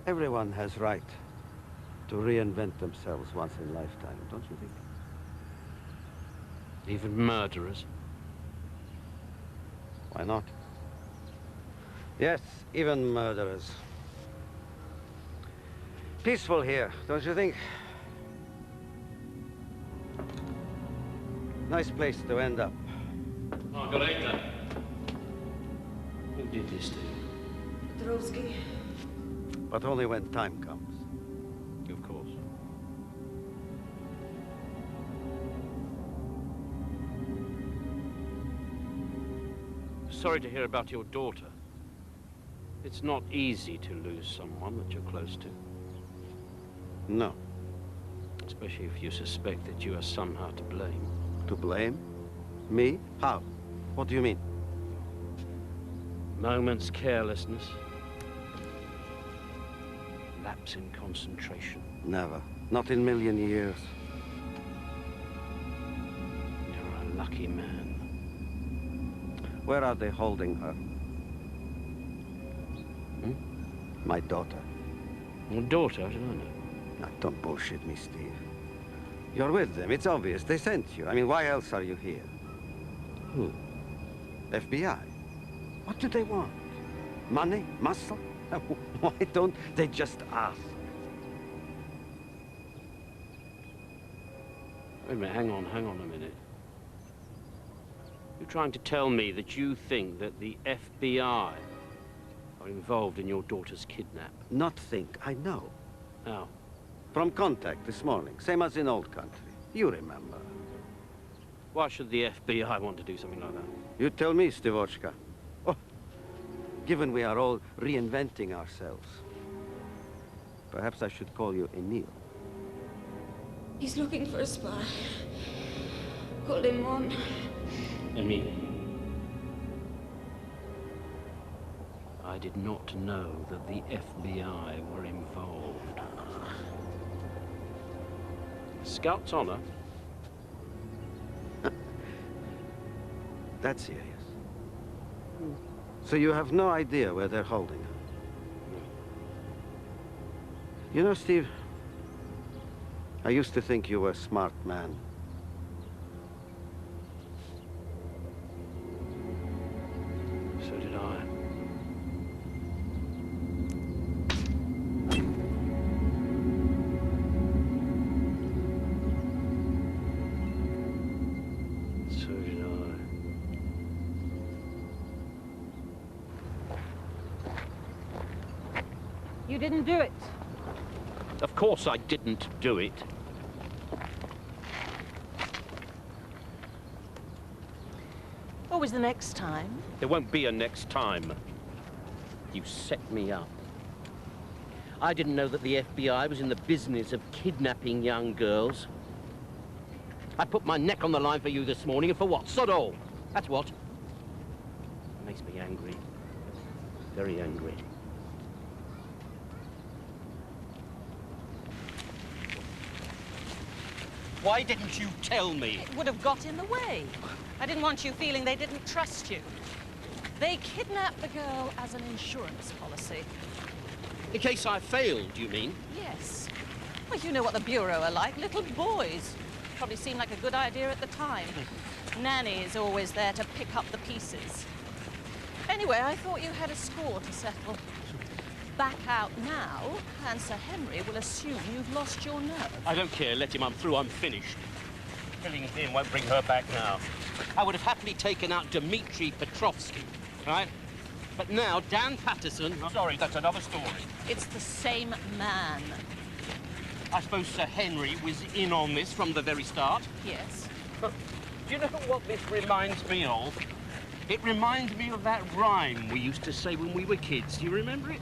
Everyone has right to reinvent themselves once in a lifetime, don't you think? Even murderers? Why not? Yes, even murderers. Peaceful here, don't you think? Nice place to end up. Margareta. Who did this to you? Petrovsky. But only when time comes. Of course. Sorry to hear about your daughter. It's not easy to lose someone that you're close to. No. Especially if you suspect that you are somehow to blame. To blame? Me? How? What do you mean? Moment's carelessness. Lapse in concentration. Never. Not in a million years. You're a lucky man. Where are they holding her? My daughter. Your daughter? How did I know? Now, don't bullshit me, Steve. You're with them. It's obvious. They sent you. I mean, why else are you here? Who? FBI? What do they want? Money? Muscle? Why don't they just ask? Wait a minute, hang on a minute. You're trying to tell me that you think that the FBI are involved in your daughter's kidnap? Not think, I know. How? From contact this morning, same as in old country. You remember. Why should the FBI want to do something like that? You tell me, Stivochka. Oh, given we are all reinventing ourselves, perhaps I should call you Emil. He's looking for a spy. Called him on. Emil. I did not know that the FBI were involved. Scout's honor? That's serious. So you have no idea where they're holding her? You know, Steve, I used to think you were a smart man. So did I. So did I. You didn't do it. Of course I didn't do it. What was the next time? There won't be a next time. You set me up. I didn't know that the FBI was in the business of kidnapping young girls. I put my neck on the line for you this morning, and for what? Sod all. That's what. It makes me angry. Very angry. Why didn't you tell me? It would have got in the way. I didn't want you feeling they didn't trust you. They kidnapped the girl as an insurance policy. In case I failed, you mean? Yes. Well, you know what the Bureau are like, little boys. Probably seemed like a good idea at the time. Nanny's always there to pick up the pieces. Anyway, I thought you had a score to settle. Back out now, and Sir Henry will assume you've lost your nerve. I don't care. Let him. I'm through. I'm finished. Killing him won't bring her back now. I would have happily taken out Dmitri Petrovsky, right? But now, Dan Patterson... Sorry, that's another story. It's the same man. I suppose Sir Henry was in on this from the very start? Yes. Do you know what this reminds me of? It reminds me of that rhyme we used to say when we were kids. Do you remember it?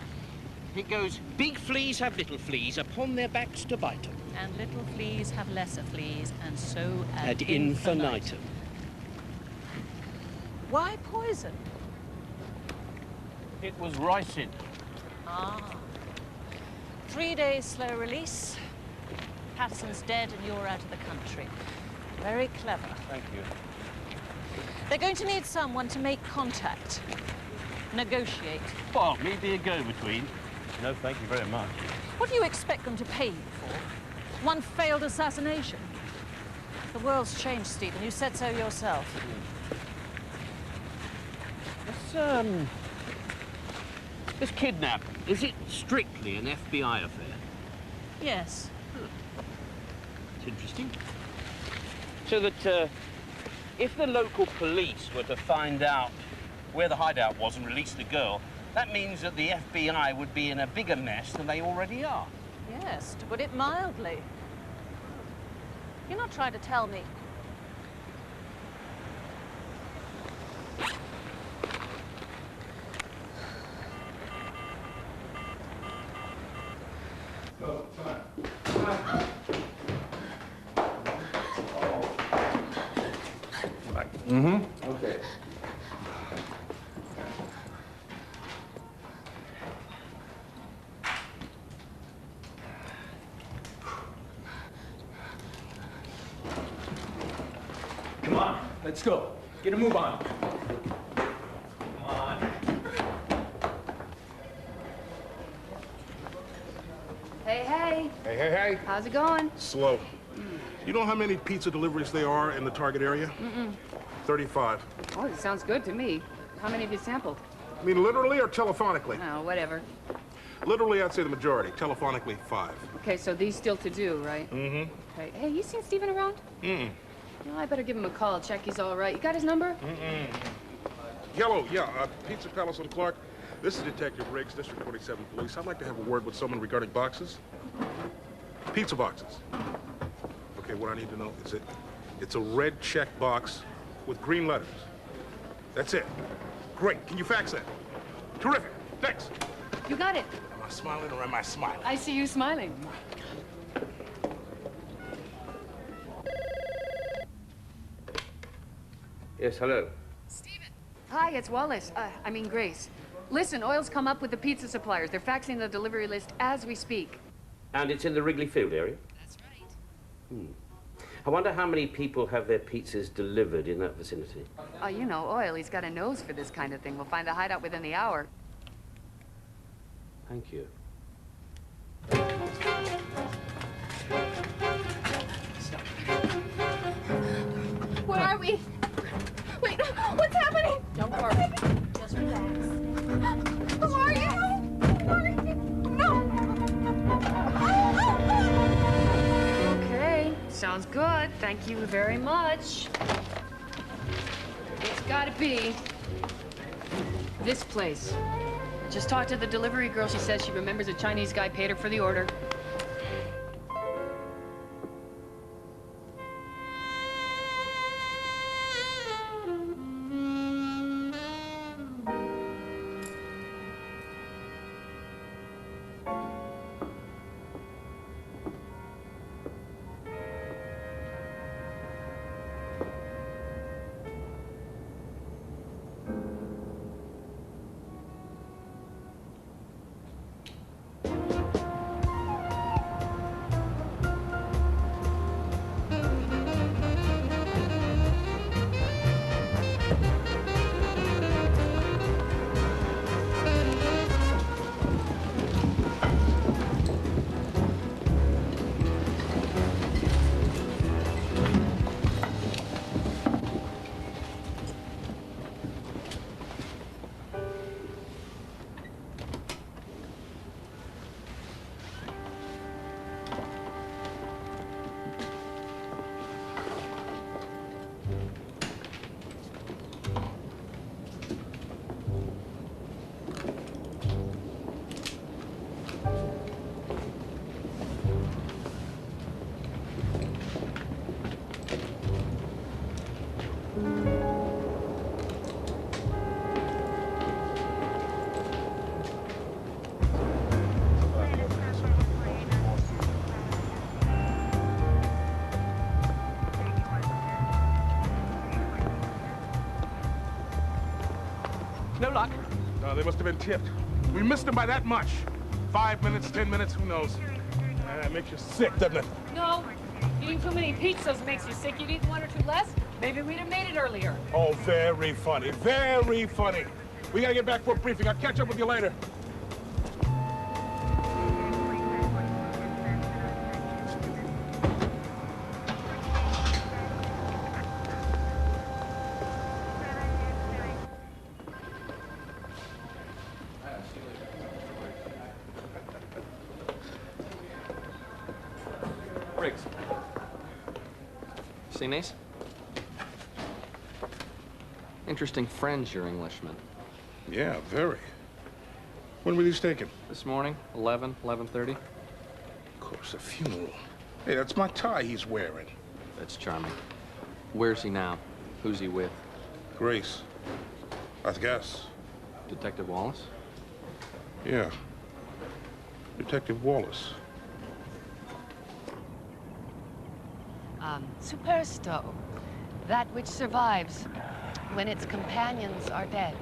It goes, big fleas have little fleas upon their backs to bite them. And little fleas have lesser fleas, and so ad infinitum. Why poison? It was ricin. Ah. 3 days slow release. Patterson's dead and you're out of the country. Very clever. Thank you. They're going to need someone to make contact. Negotiate. Well, me be a go-between. No, thank you very much. What do you expect them to pay you for? One failed assassination? The world's changed, Stephen. You said so yourself. This kidnap, is it strictly an FBI affair? Yes. It's interesting. So that if the local police were to find out where the hideout was and release the girl, that means that the FBI would be in a bigger mess than they already are. Yes, to put it mildly. You're not trying to tell me. Oh, come on. Mm-hmm. Okay. Come on, let's go. Get a move on. Come on. Hey, hey. Hey, hey, hey. How's it going? Slow. You know how many pizza deliveries there are in the target area? Mm-mm. 35. Oh, it sounds good to me. How many have you sampled? I mean, literally or telephonically? Oh, whatever. Literally, I'd say the majority. Telephonically, 5. Okay, so these still to do, right? Mm-hmm. Okay. Hey, you seen Steven around? Mm-mm. Well, I better give him a call, check he's all right. You got his number? Mm-mm. Yellow, yeah, Pizza Palace on Clark. This is Detective Riggs, District 47 Police. I'd like to have a word with someone regarding boxes. Pizza boxes. Okay, what I need to know is it's a red check box with green letters. That's it. Great. Can you fax that? Terrific. Thanks. You got it. Am I smiling or am I smiling? I see you smiling. Yes, hello. Hi, it's Wallace. I mean Grace. Listen, Oil's come up with the pizza suppliers. They're faxing the delivery list as we speak. And it's in the Wrigley Field area? That's right. I wonder how many people have their pizzas delivered in that vicinity. You know, Oil, he's got a nose for this kind of thing. We'll find the hideout within the hour. Thank you. Where are we? Wait, what's happening? Don't worry. Just relax. Who are you? Who are you? No. Okay, sounds good. Thank you very much. It's gotta be this place. Just talked to the delivery girl. She says she remembers a Chinese guy paid her for the order. No luck. No, they must have been tipped. We missed them by that much. 5 minutes, 10 minutes, who knows? It makes you sick, doesn't it? No, eating too many pizzas makes you sick. You'd eat one or two less, maybe we'd have made it earlier. Oh, very funny, very funny. We gotta get back for a briefing. I'll catch up with you later. Riggs. Seen these? Interesting friends, your Englishmen. Yeah, very. When were these taken? This morning, 11:30. Of course, a funeral. Hey, that's my tie he's wearing. That's charming. Where's he now? Who's he with? Grace. I guess. Detective Wallace? Yeah. Detective Wallace. Supersto. That which survives when its companions are dead.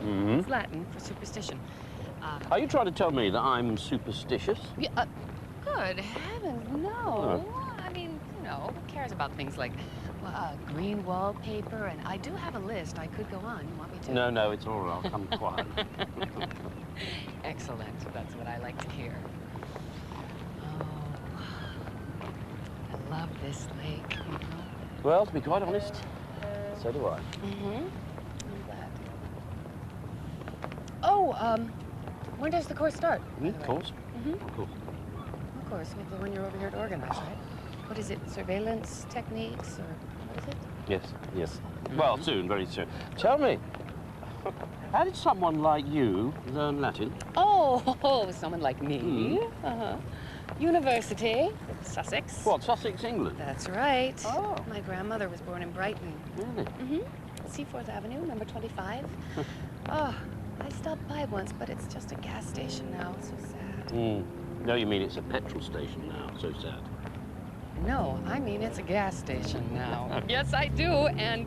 Mm-hmm. It's Latin for superstition. Are you trying to tell me that I'm superstitious? Yeah, good heavens, no. Oh. I mean, you know, who cares about things like green wallpaper? And I do have a list. I could go on. You want me to? No, it's all right. I'll come quiet. Excellent. That's what I like to hear. Oh, I love this lake. Well, to be quite honest, it's So do I. Mm-hmm. I'm glad. Oh, when does the course start? Course? Mm-hmm. Of course. Of course, with the one you're over here to organize, right? What is it, surveillance techniques, or what is it? Yes, yes. Well, soon, very soon. Tell me, how did someone like you learn Latin? Oh, someone like me. Uh-huh. University, Sussex. What, Sussex, England? That's right. Oh. My grandmother was born in Brighton. Really? Mm-hmm. Seaforth Avenue, number 25. Oh, I stopped by once, but it's just a gas station now. It's so sad. No, you mean it's a petrol station now. So sad. No, I mean it's a gas station now. Yes, I do. And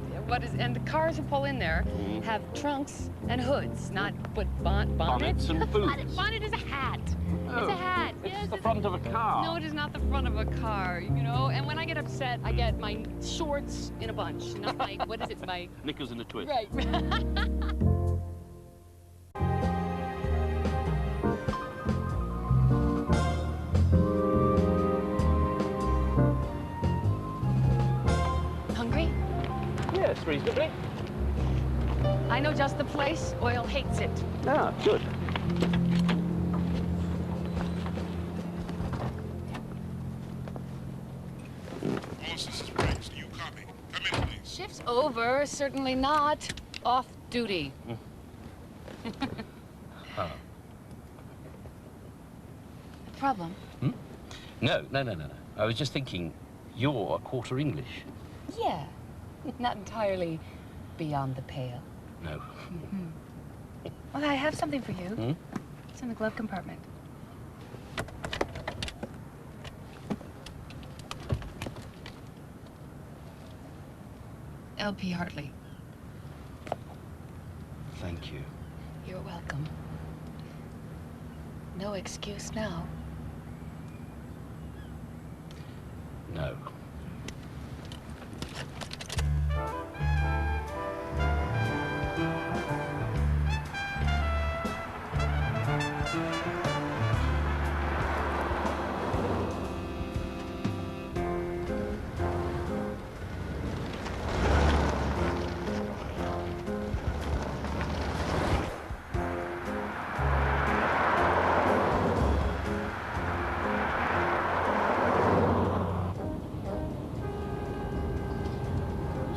and the cars who pull in there have trunks and hoods, not bonnets. Bonnets and boots. Bonnet is a hat. Oh, It's a hat. It's Yes, the front of a car. No, it is not the front of a car, you know? And when I get upset, I get my shorts in a bunch, not my, what is it, my... Knickers in a twist. Right. Hungry? Yes, reasonably. I know just the place. Oil hates it. Ah, good. Boss, this is Briggs. Do you copy? Come in, please. Shift's over. Certainly not. Off duty. Problem? No. I was just thinking, you're a quarter English. Yeah. Not entirely beyond the pale. No. Well, I have something for you. It's in the glove compartment. L.P. Hartley. Thank you. You're welcome. No excuse now. No.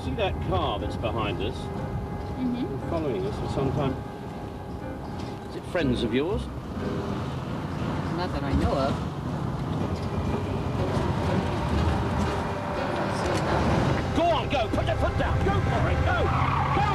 See that car that's behind us? Been following us for some time. Is it friends of yours? Not that I know of. Go on, go! Put your foot down! Go for it! Go! Go!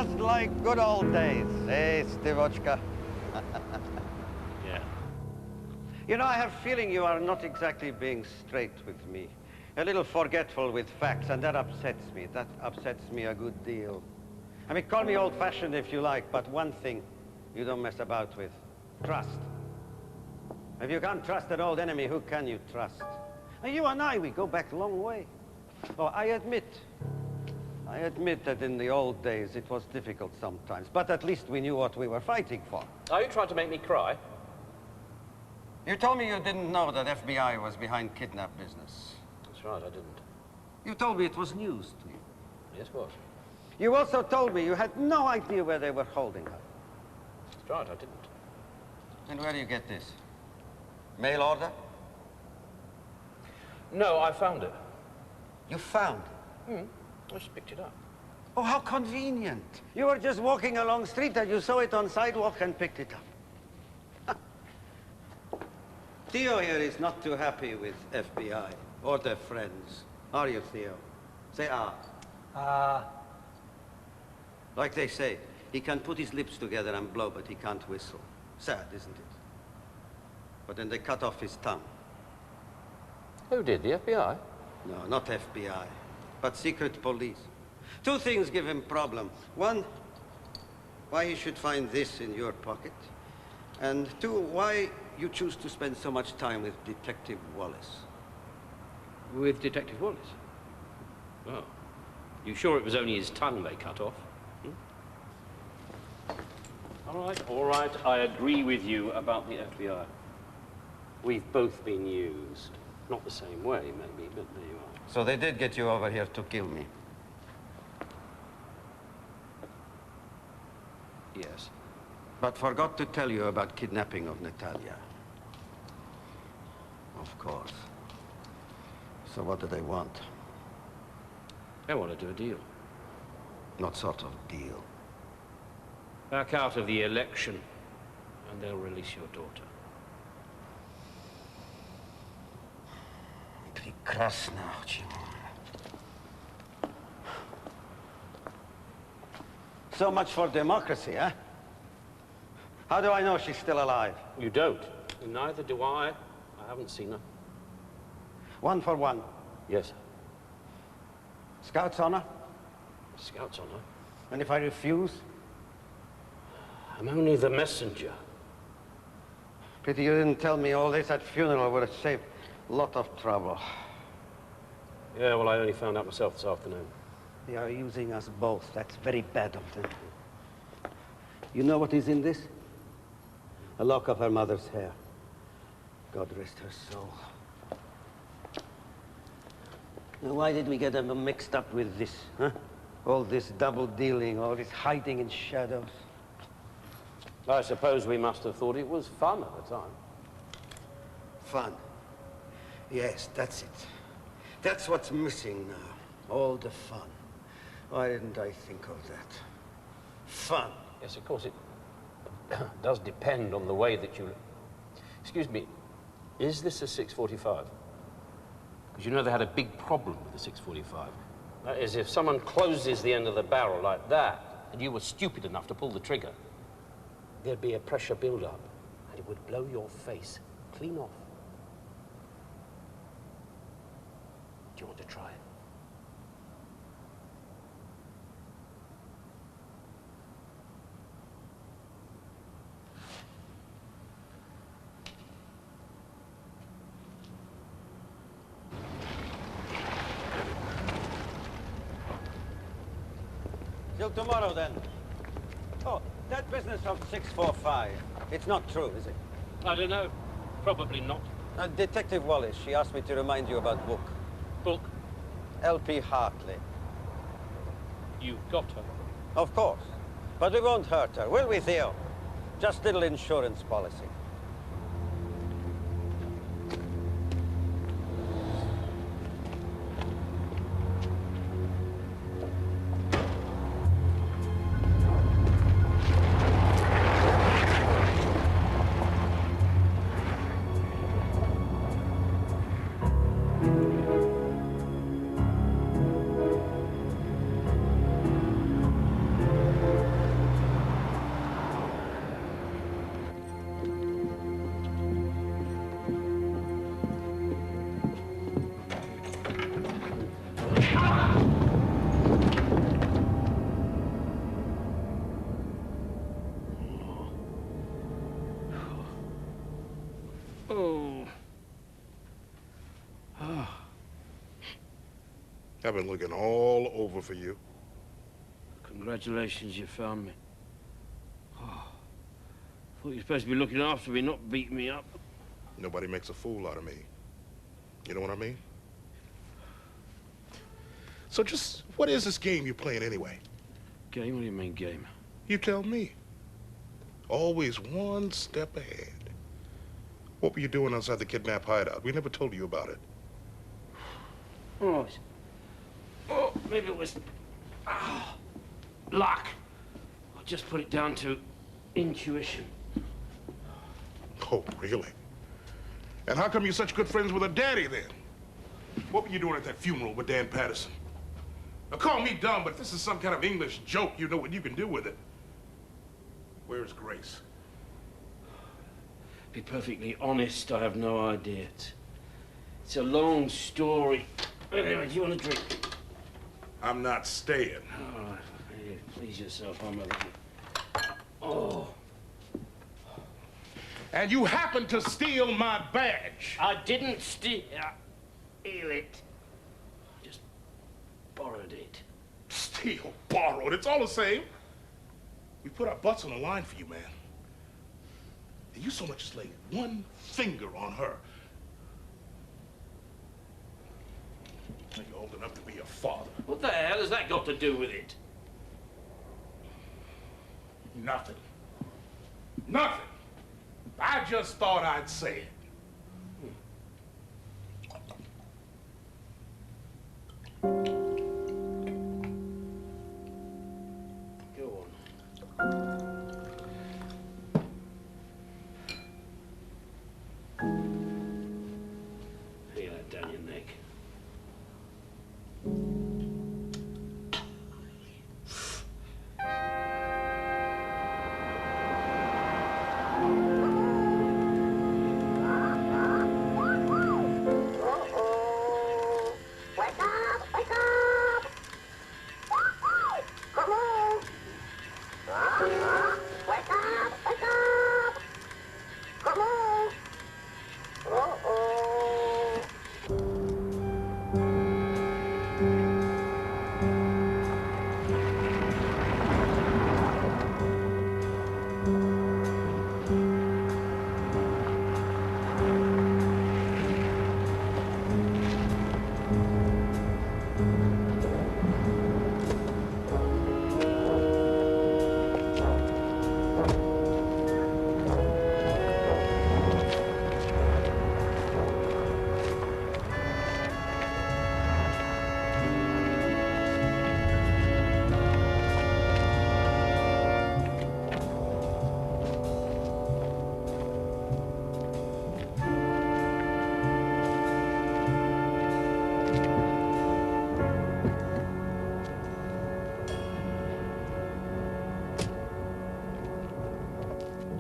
Just like good old days, eh, Stivochka? Yeah. You know, I have a feeling you are not exactly being straight with me. A little forgetful with facts, and that upsets me. That upsets me a good deal. I mean, call me old-fashioned if you like, but one thing you don't mess about with. Trust. If you can't trust an old enemy, who can you trust? And you and I, we go back a long way. Oh, I admit that in the old days it was difficult sometimes, but at least we knew what we were fighting for. Are you trying to make me cry? You told me you didn't know that FBI was behind kidnap business. That's right, I didn't. You told me it was news to you. Yes, it was. You also told me you had no idea where they were holding her. That's right, I didn't. And where do you get this? Mail order? No, I found it. You found it? I just picked it up. Oh, how convenient. You were just walking along the street and you saw it on sidewalk and picked it up. Theo here is not too happy with FBI or their friends. Are you, Theo? Say ah. Like they say, he can put his lips together and blow, but he can't whistle. Sad, isn't it? But then they cut off his tongue. Who did, the FBI? No, not FBI, but secret police. Two things give him problem. One, why he should find this in your pocket. And two, why you choose to spend so much time with Detective Wallace. With Detective Wallace? Oh. You sure it was only his tongue they cut off? All right, I agree with you about the FBI. We've both been used. Not the same way, maybe, but there you are. So they did get you over here to kill me? Yes. But forgot to tell you about kidnapping of Natalia. Of course. So what do they want? They want to do a deal. What sort of deal? Back out of the election, and they'll release your daughter. Прекрасно очень. So much for democracy, huh? How do I know she's still alive? You don't. Neither do I. I haven't seen her. One for one. Yes. Scout's honor? Scout's honor? And if I refuse? I'm only the messenger. Pity you didn't tell me all this at funeral. Would have saved a lot of trouble. Yeah, well, I only found out myself this afternoon. They are using us both. That's very bad of them. You know what is in this? A lock of her mother's hair. God rest her soul. Now, why did we get them mixed up with this, huh? All this double dealing, all this hiding in shadows. I suppose we must have thought it was fun at the time. Fun. Yes, that's it. That's what's missing now. All the fun. Why didn't I think of that? Fun. Yes, of course, it does depend on the way that you... Excuse me, is this a 645? Because you know they had a big problem with the 645. That is, if someone closes the end of the barrel like that, and you were stupid enough to pull the trigger, there'd be a pressure build-up, and it would blow your face clean off. Do you want to try it? Till tomorrow, then. Oh, that business of 645, it's not true, is it? I don't know. Probably not. Detective Wallace, she asked me to remind you about book. Book? L.P. Hartley. You got her? Of course. But we won't hurt her, will we, Theo? Just a little insurance policy. I've been looking all over for you. Congratulations, you found me. Oh, thought you were supposed to be looking after me, not beating me up. Nobody makes a fool out of me. You know what I mean? So just, what is this game you're playing anyway? Game? What do you mean, game? You tell me. Always one step ahead. What were you doing outside the kidnap hideout? We never told you about it. Oh, maybe it was luck. I'll just put it down to intuition. Oh, really? And how come you're such good friends with her daddy, then? What were you doing at that funeral with Dan Patterson? Now, call me dumb, but if this is some kind of English joke, you know what you can do with it. Where's Grace? Be perfectly honest, I have no idea. It's a long story. Anyway, do you want a drink? I'm not staying. Oh, please yourself, I'm a... Oh. And you happened to steal my badge. I didn't steal it. I just borrowed it. Steal, borrowed, it's all the same. We put our butts on the line for you, man. And you so much as laid one finger on her. Now you're old enough to be a father. What the hell has that got to do with it? Nothing. Nothing. I just thought I'd say it. Go on. Feel that down your neck.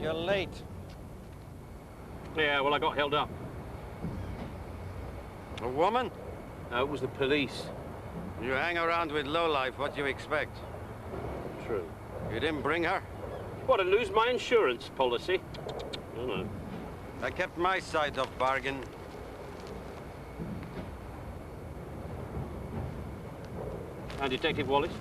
You're late. Yeah, well, I got held up. A woman? No, it was the police. You hang around with lowlife, what do you expect? True. You didn't bring her? What, to lose my insurance policy? Oh, no. I kept my side of bargain. And Detective Wallace?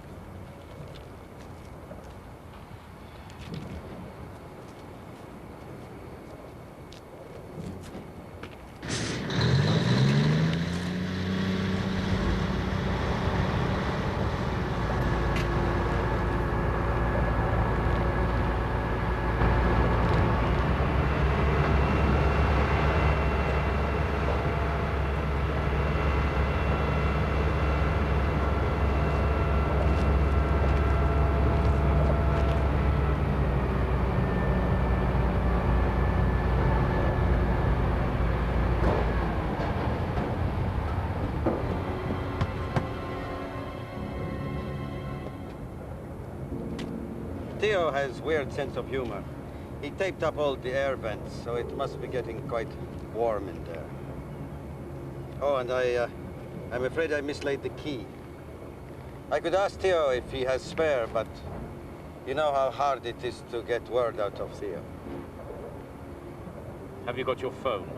Theo has weird sense of humor. He taped up all the air vents, so it must be getting quite warm in there. Oh, and I'm afraid I mislaid the key. I could ask Theo if he has spare, but you know how hard it is to get word out of Theo. Have you got your phone?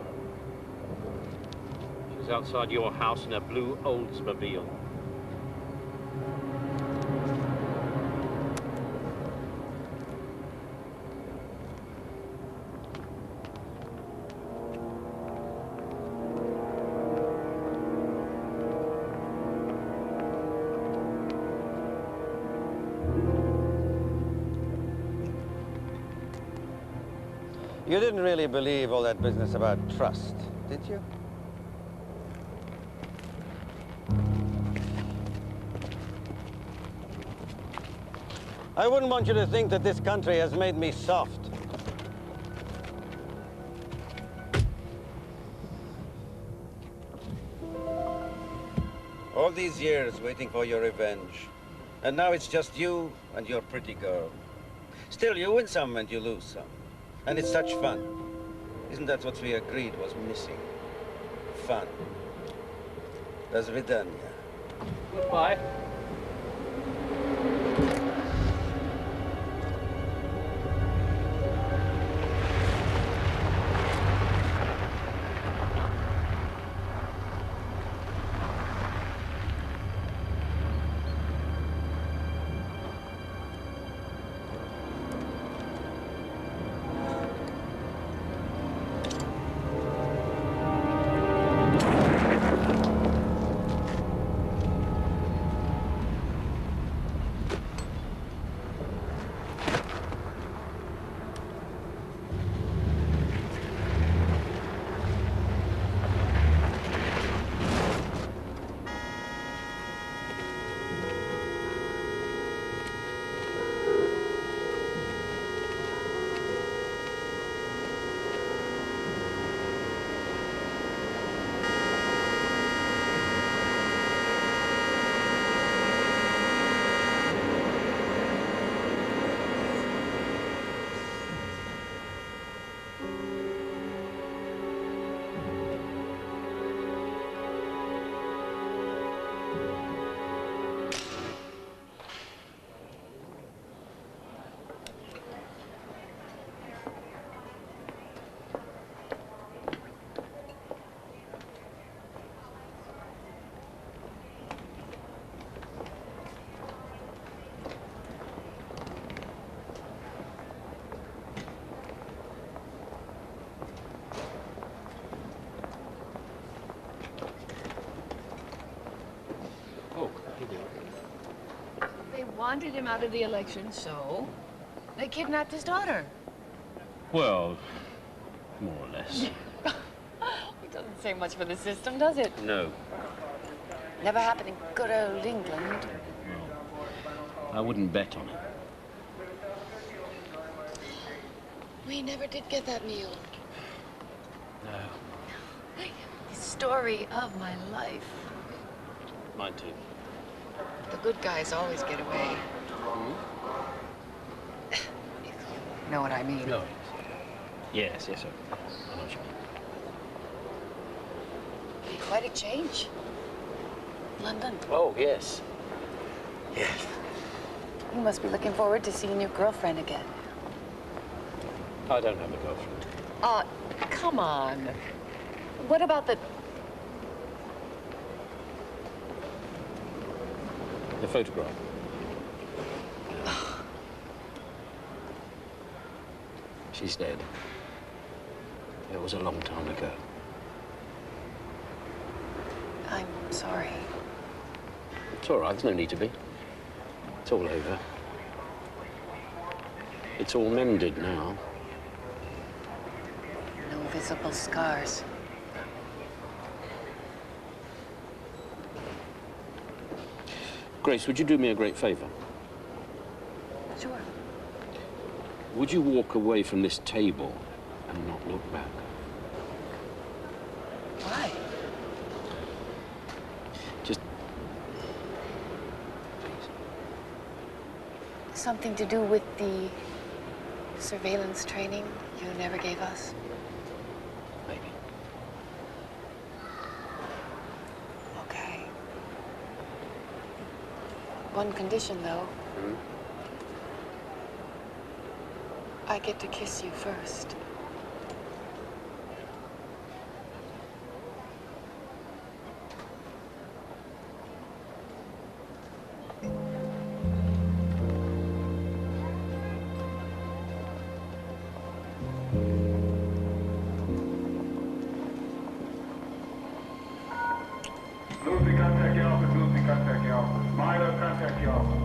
She's outside your house in a blue Oldsmobile. You didn't really believe all that business about trust, did you? I wouldn't want you to think that this country has made me soft. All these years waiting for your revenge. And now it's just you and your pretty girl. Still, you win some and you lose some. And it's such fun. Isn't that what we agreed was missing? Fun. До свидания. Goodbye. They wanted him out of the election, so they kidnapped his daughter. Well, more or less. It doesn't say much for the system, does it? No. Never happened in good old England. I wouldn't bet on it. We never did get that meal. No. The story of my life. Mine too. The good guys always get away. If you know what I mean. No. Yes, yes, sir. I know what you mean. Quite a change. London. Oh, yes. Yes. You must be looking forward to seeing your girlfriend again. I don't have a girlfriend. Come on. What about the... The photograph. She's dead. It was a long time ago. I'm sorry. It's all right, there's no need to be. It's all over. It's all mended now. No visible scars. Grace, would you do me a great favor? Sure. Would you walk away from this table and not look back? Why? Just... Something to do with the surveillance training you never gave us? Maybe. Okay. One condition, though. I get to kiss you first. Lucy, contact your office. Lucy, contact your office. Milo, contact your office.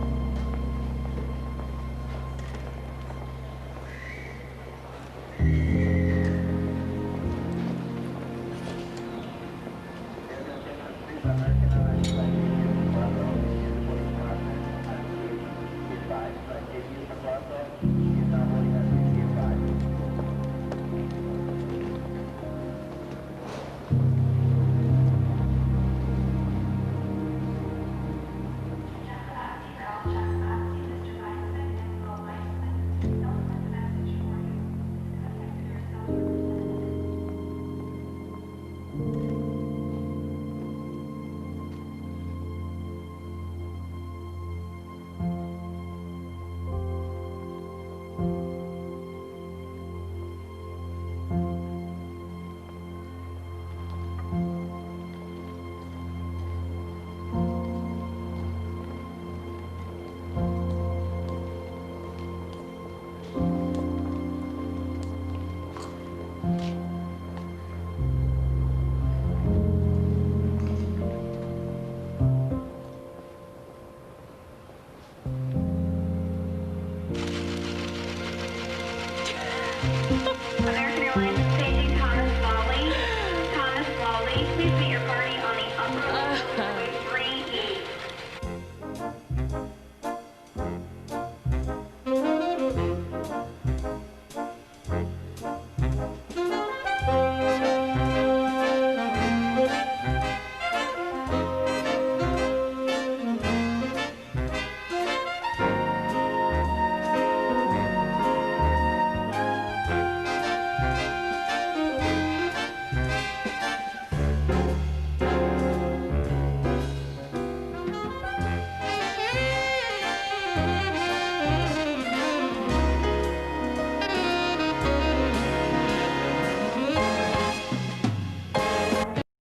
Bye.